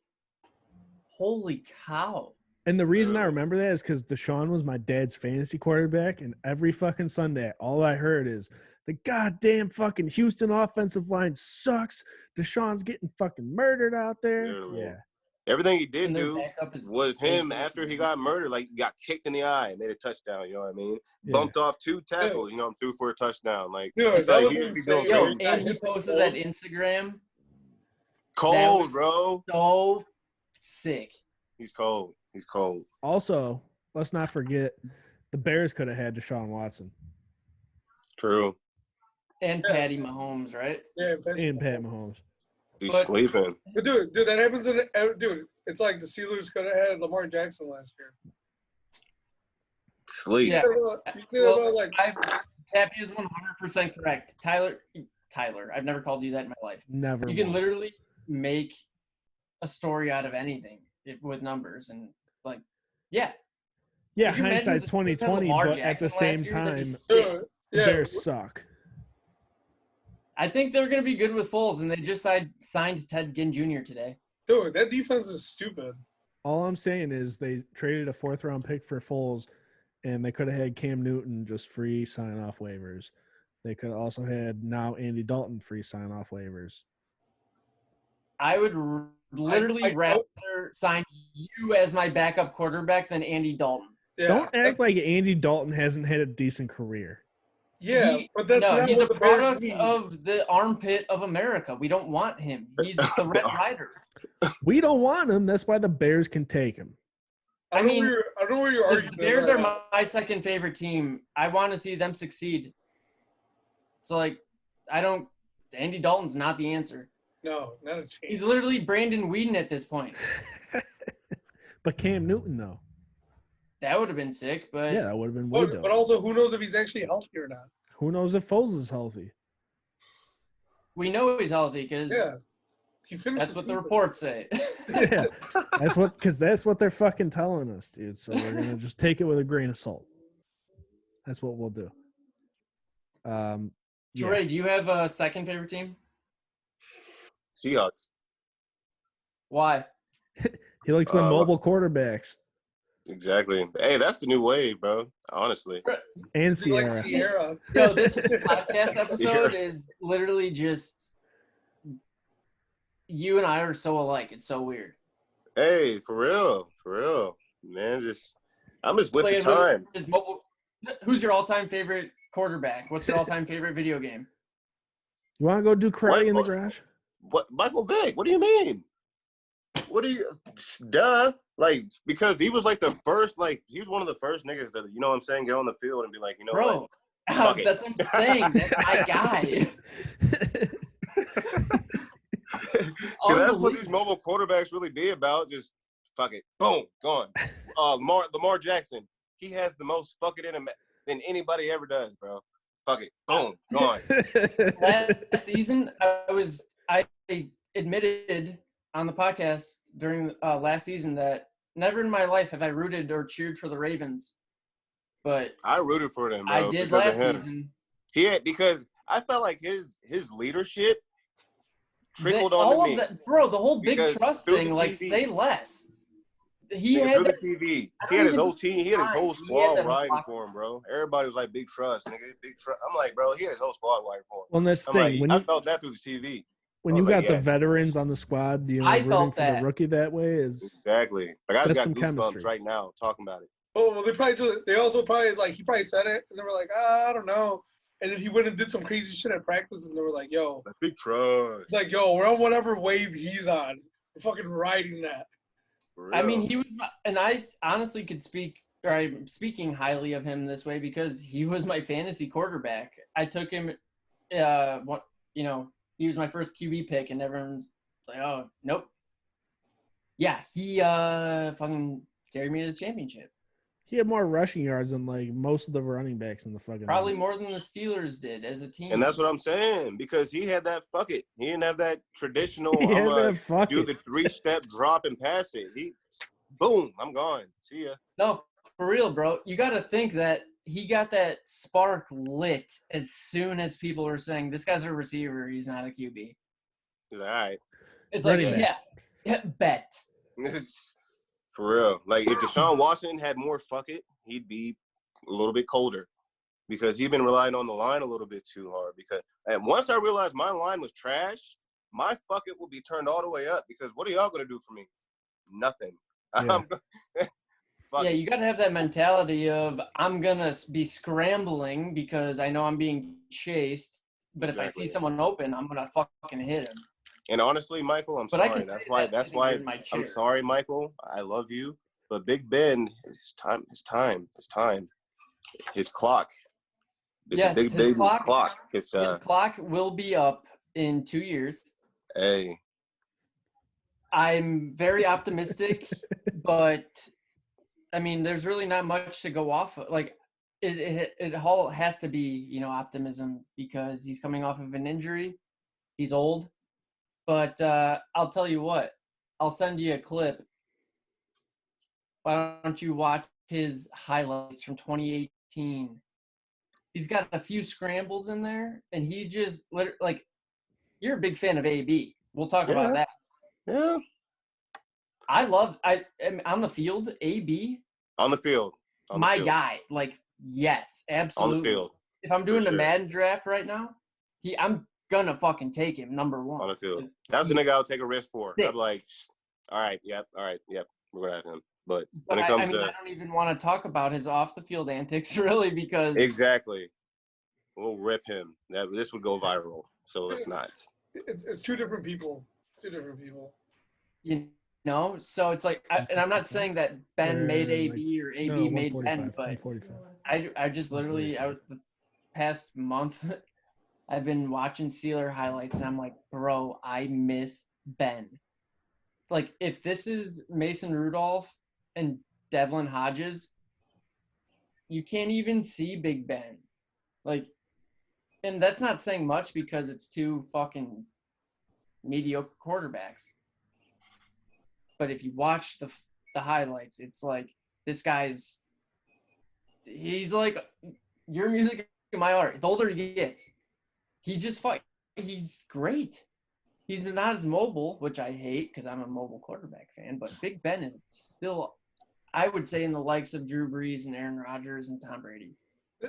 holy cow. And the reason I remember that is because Deshaun was my dad's fantasy quarterback, and every fucking Sunday, all I heard is, the goddamn fucking Houston offensive line sucks. Deshaun's getting fucking murdered out there. Literally. Yeah. Everything he did do was him after he got murdered. Like, he got kicked in the eye and made a touchdown. You know what I mean? Yeah. Bumped off 2 tackles. You know, threw for a touchdown. Like, and he posted that Instagram. Cold, bro. So sick. He's cold. Also, let's not forget, the Bears could have had Deshaun Watson. True. And Patty Mahomes, right? Yeah, and Pat Mahomes. He's sleeping. But dude, that happens dude. It's like the Steelers could have had Lamar Jackson last year. Sleep. Yeah. Pappy is 100% correct. Tyler, I've never called you that in my life. Never. You can literally make a story out of anything with numbers and like, yeah. Yeah, hindsight's 2020, but at the same time, the Bears suck. I think they're going to be good with Foles, and they just signed Ted Ginn Jr. today. Dude, that defense is stupid. All I'm saying is they traded a 4th-round pick for Foles, and they could have had Cam Newton just free sign-off waivers. They could have also had now Andy Dalton free sign-off waivers. I would literally rather sign you as my backup quarterback than Andy Dalton. Yeah. Don't act like Andy Dalton hasn't had a decent career. Yeah, but that's not he's a product of the armpit of America. We don't want him. He's the Red Rider. We don't want him. That's why the Bears can take him. I don't know where you're arguing. The Bears are my second favorite team. I want to see them succeed. So, like, Andy Dalton's not the answer. No, not a chance. He's literally Brandon Weeden at this point. But Cam Newton, though. That would have been sick, but yeah, that would have been way dope. But also, who knows if he's actually healthy or not? Who knows if Foles is healthy? We know he's healthy because that's what the reports say. Yeah, that's what they're fucking telling us, dude. So we're gonna just take it with a grain of salt. That's what we'll do. Trey, do you have a second favorite team? Seahawks. Why? He likes the mobile quarterbacks. Exactly. Hey, that's the new wave, bro. Honestly. And Sierra. Like Sierra. Yo, this podcast episode is literally just you and I are so alike. It's so weird. Hey, for real, man. I'm just with the times. Who's your all-time favorite quarterback? What's your all-time favorite video game? You want to go do karate in the garage? What, Michael Vick? What do you mean? Duh. Like, because he was like the first, like, he was one of the first niggas that, you know what I'm saying, get on the field and be like, you know bro, what? That's what I'm saying. That's my guy. That's what these mobile quarterbacks really be about. Just fuck it. Boom. Gone. Lamar Jackson. He has the most fuck it in him than anybody ever does, bro. Fuck it. Boom. Gone. Last season, I admitted on the podcast during last season that never in my life have I rooted or cheered for the Ravens. But I rooted for them, bro. I did last season. Because I felt like his leadership trickled onto me. Bro, the whole big trust thing, like, say less. He had the TV. He had his whole team. He had his whole squad riding for him, bro. Everybody was like, big trust, nigga. Big trust. I'm like, bro, he had his whole squad riding for him. Well, that's the thing. I felt that through the TV. When you got the veterans on the squad, you know, rooting for the rookie that way is exactly. Like, I just got goosebumps right now talking about it. Oh, well, they also probably, like, he probably said it, and they were like, I don't know. And then he went and did some crazy shit at practice, and they were like, yo. Big trust. Like, yo, we're on whatever wave he's on. We're fucking riding that. I mean, he was – and I honestly could speak – or I'm speaking highly of him this way because he was my fantasy quarterback. I took him what he was my first QB pick, and everyone's like, oh, nope. Yeah, he fucking carried me to the championship. He had more rushing yards than like most of the running backs in the fucking probably more than the Steelers did as a team. And that's what I'm saying, because he had that fuck it. He didn't have that traditional I'm gonna do the 3-step drop and pass it. He boom, I'm gone. See ya. No, for real, bro. You got to think that he got that spark lit as soon as people were saying, this guy's a receiver, he's not a QB. He's like, all right. It's like, yeah, bet. For real. Like, if Deshaun Watson had more fuck it, he'd be a little bit colder, because he'd been relying on the line a little bit too hard. And once I realized my line was trash, my fuck it will be turned all the way up, because what are y'all going to do for me? Nothing. Yeah, you got to have that mentality of, I'm going to be scrambling because I know I'm being chased, but if I see someone open, I'm going to fucking hit him. And honestly, Michael, I'm sorry. That's why I'm sorry, Michael. I love you. But Big Ben, it's time. His clock. His clock will be up in 2 years. Hey. I'm very optimistic, but I mean, there's really not much to go off of. Like, it all has to be, optimism, because he's coming off of an injury. He's old. But I'll tell you what, I'll send you a clip. Why don't you watch his highlights from 2018? He's got a few scrambles in there, and he just like, you're a big fan of AB. We'll talk about that. Yeah. On the field, AB. On the field. Guy. Like, yes, absolutely. On the field. If I'm doing the Madden draft right now, I'm gonna fucking take him number one. On the field. That's the nigga I'll take a risk for. I'm like, all right, yep, we're gonna have him. But when it comes to, I don't even want to talk about his off the field antics, really, because exactly, we'll rip him. This would go viral, so let's not. It's two different people. So it's like, and I'm not saying that Ben made AB or AB made Ben, but I just literally, the past month, I've been watching Steeler highlights, and I'm like, bro, I miss Ben. Like, if this is Mason Rudolph and Devlin Hodges, you can't even see Big Ben. Like, and that's not saying much, because it's two fucking mediocre quarterbacks. But if you watch the highlights, it's like, this guy's – he's like, your music and my art. The older he gets, he's great. He's not as mobile, which I hate, because I'm a mobile quarterback fan. But Big Ben is still, I would say, in the likes of Drew Brees and Aaron Rodgers and Tom Brady.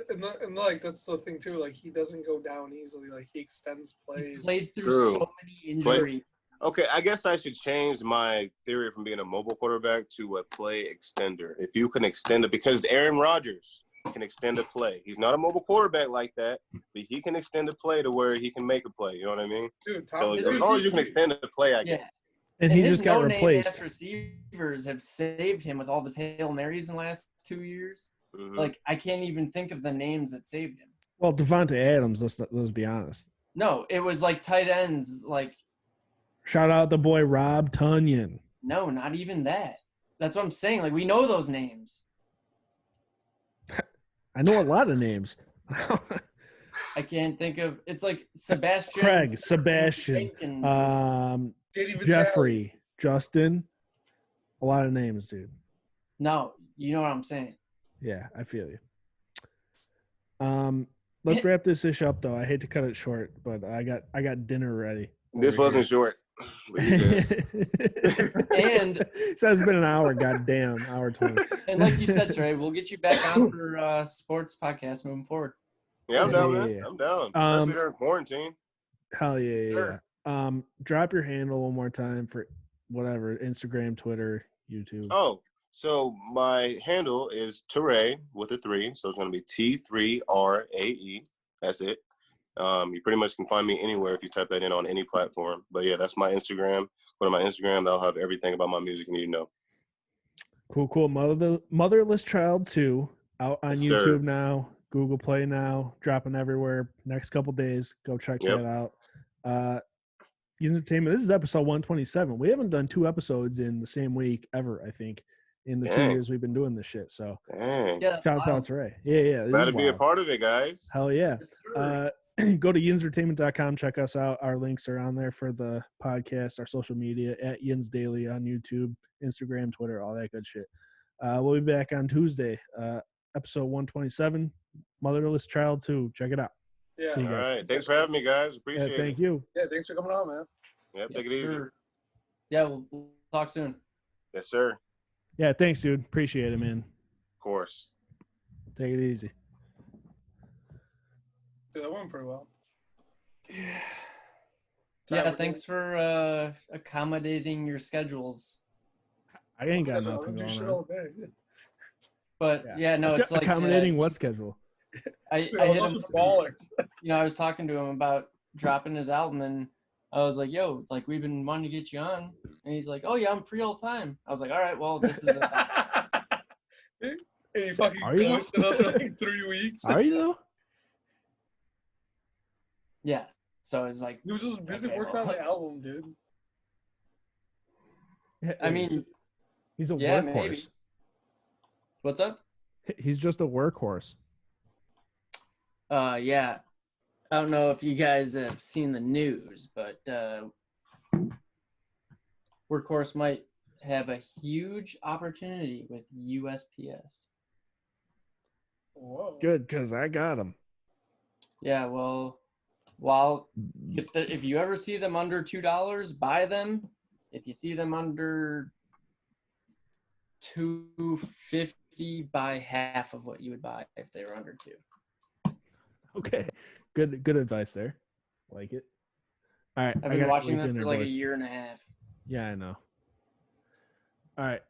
And like, that's the thing, too. Like, he doesn't go down easily. Like, he extends plays. He played through so many injuries. Okay, I guess I should change my theory from being a mobile quarterback to a play extender. If you can extend it, because Aaron Rodgers can extend a play. He's not a mobile quarterback like that, but he can extend a play to where he can make a play. You know what I mean? Dude, so as long as you can extend a play, I guess. And he just got replaced. Receivers have saved him with all of his Hail Marys in the last 2 years. Mm-hmm. Like, I can't even think of the names that saved him. Well, Devontae Adams, let's be honest. No, it was like tight ends, like. Shout out the boy Rob Tonyan. No, not even that. That's what I'm saying. Like, we know those names. I know a lot of names. I can't think of. It's like Sebastian. Craig, Sebastian, Jeffrey, Justin. A lot of names, dude. No, you know what I'm saying. Yeah, I feel you. Let's wrap this ish up, though. I hate to cut it short, but I got dinner ready. This wasn't short. And so it's been an hour, goddamn, hour 20. And like you said, Trey, we'll get you back on for sports podcast moving forward. Yeah, I'm down, man. I'm down. Especially during quarantine. Hell yeah, Sure. yeah. Drop your handle one more time for whatever, Instagram, Twitter, YouTube. Oh, so my handle is T3RAE with a 3, so it's going to be T3RAE. That's it. You pretty much can find me anywhere if you type that in on any platform. But yeah, that's my Instagram. Go to my Instagram. That'll have everything about my music you need to know. Cool. Motherless Child 2 out on YouTube now. Google Play now, dropping everywhere. Next couple days, go check that out. Entertainment. This is episode 127. We haven't done 2 episodes in the same week ever, I think, in the 2 years we've been doing this shit. So, shouts out to Ray. Yeah. Glad to be a part of it, guys. Hell yeah. Go to yinsentertainment.com. Check us out. Our links are on there for the podcast, our social media at Yins Daily on YouTube, Instagram, Twitter, all that good shit. We'll be back on Tuesday, episode 127, Motherless Child 2. Check it out. Yeah. All right. Thanks for having me, guys. Appreciate it. Thank you. Yeah, thanks for coming on, man. Yep, take it easy. Yeah, we'll talk soon. Yes, sir. Yeah, thanks, dude. Appreciate it, man. Of course. Take it easy. Yeah, that went pretty well. Yeah, thanks for accommodating your schedules. I ain't got nothing going on. But no, it's like accommodating what schedule? I hit him. I was talking to him about dropping his album, and I was like, "Yo, like we've been wanting to get you on," and he's like, "Oh yeah, I'm free all the time." I was like, "All right, well, this is." And he fucking ghosted us for like 3 weeks. Are you though? Yeah. So it's like he was just busy working on the album, dude. I mean, he's a workhorse. Maybe. What's up? He's just a workhorse. Yeah. I don't know if you guys have seen the news, but Workhorse might have a huge opportunity with USPS. Whoa. Good, because I got him. Yeah, well, if you ever see them under $2, buy them. If you see them under $2.50, buy half of what you would buy if they were under $2. Okay, good advice there. Like it. All right, I've been watching them for like a year and a half. Yeah, I know. All right,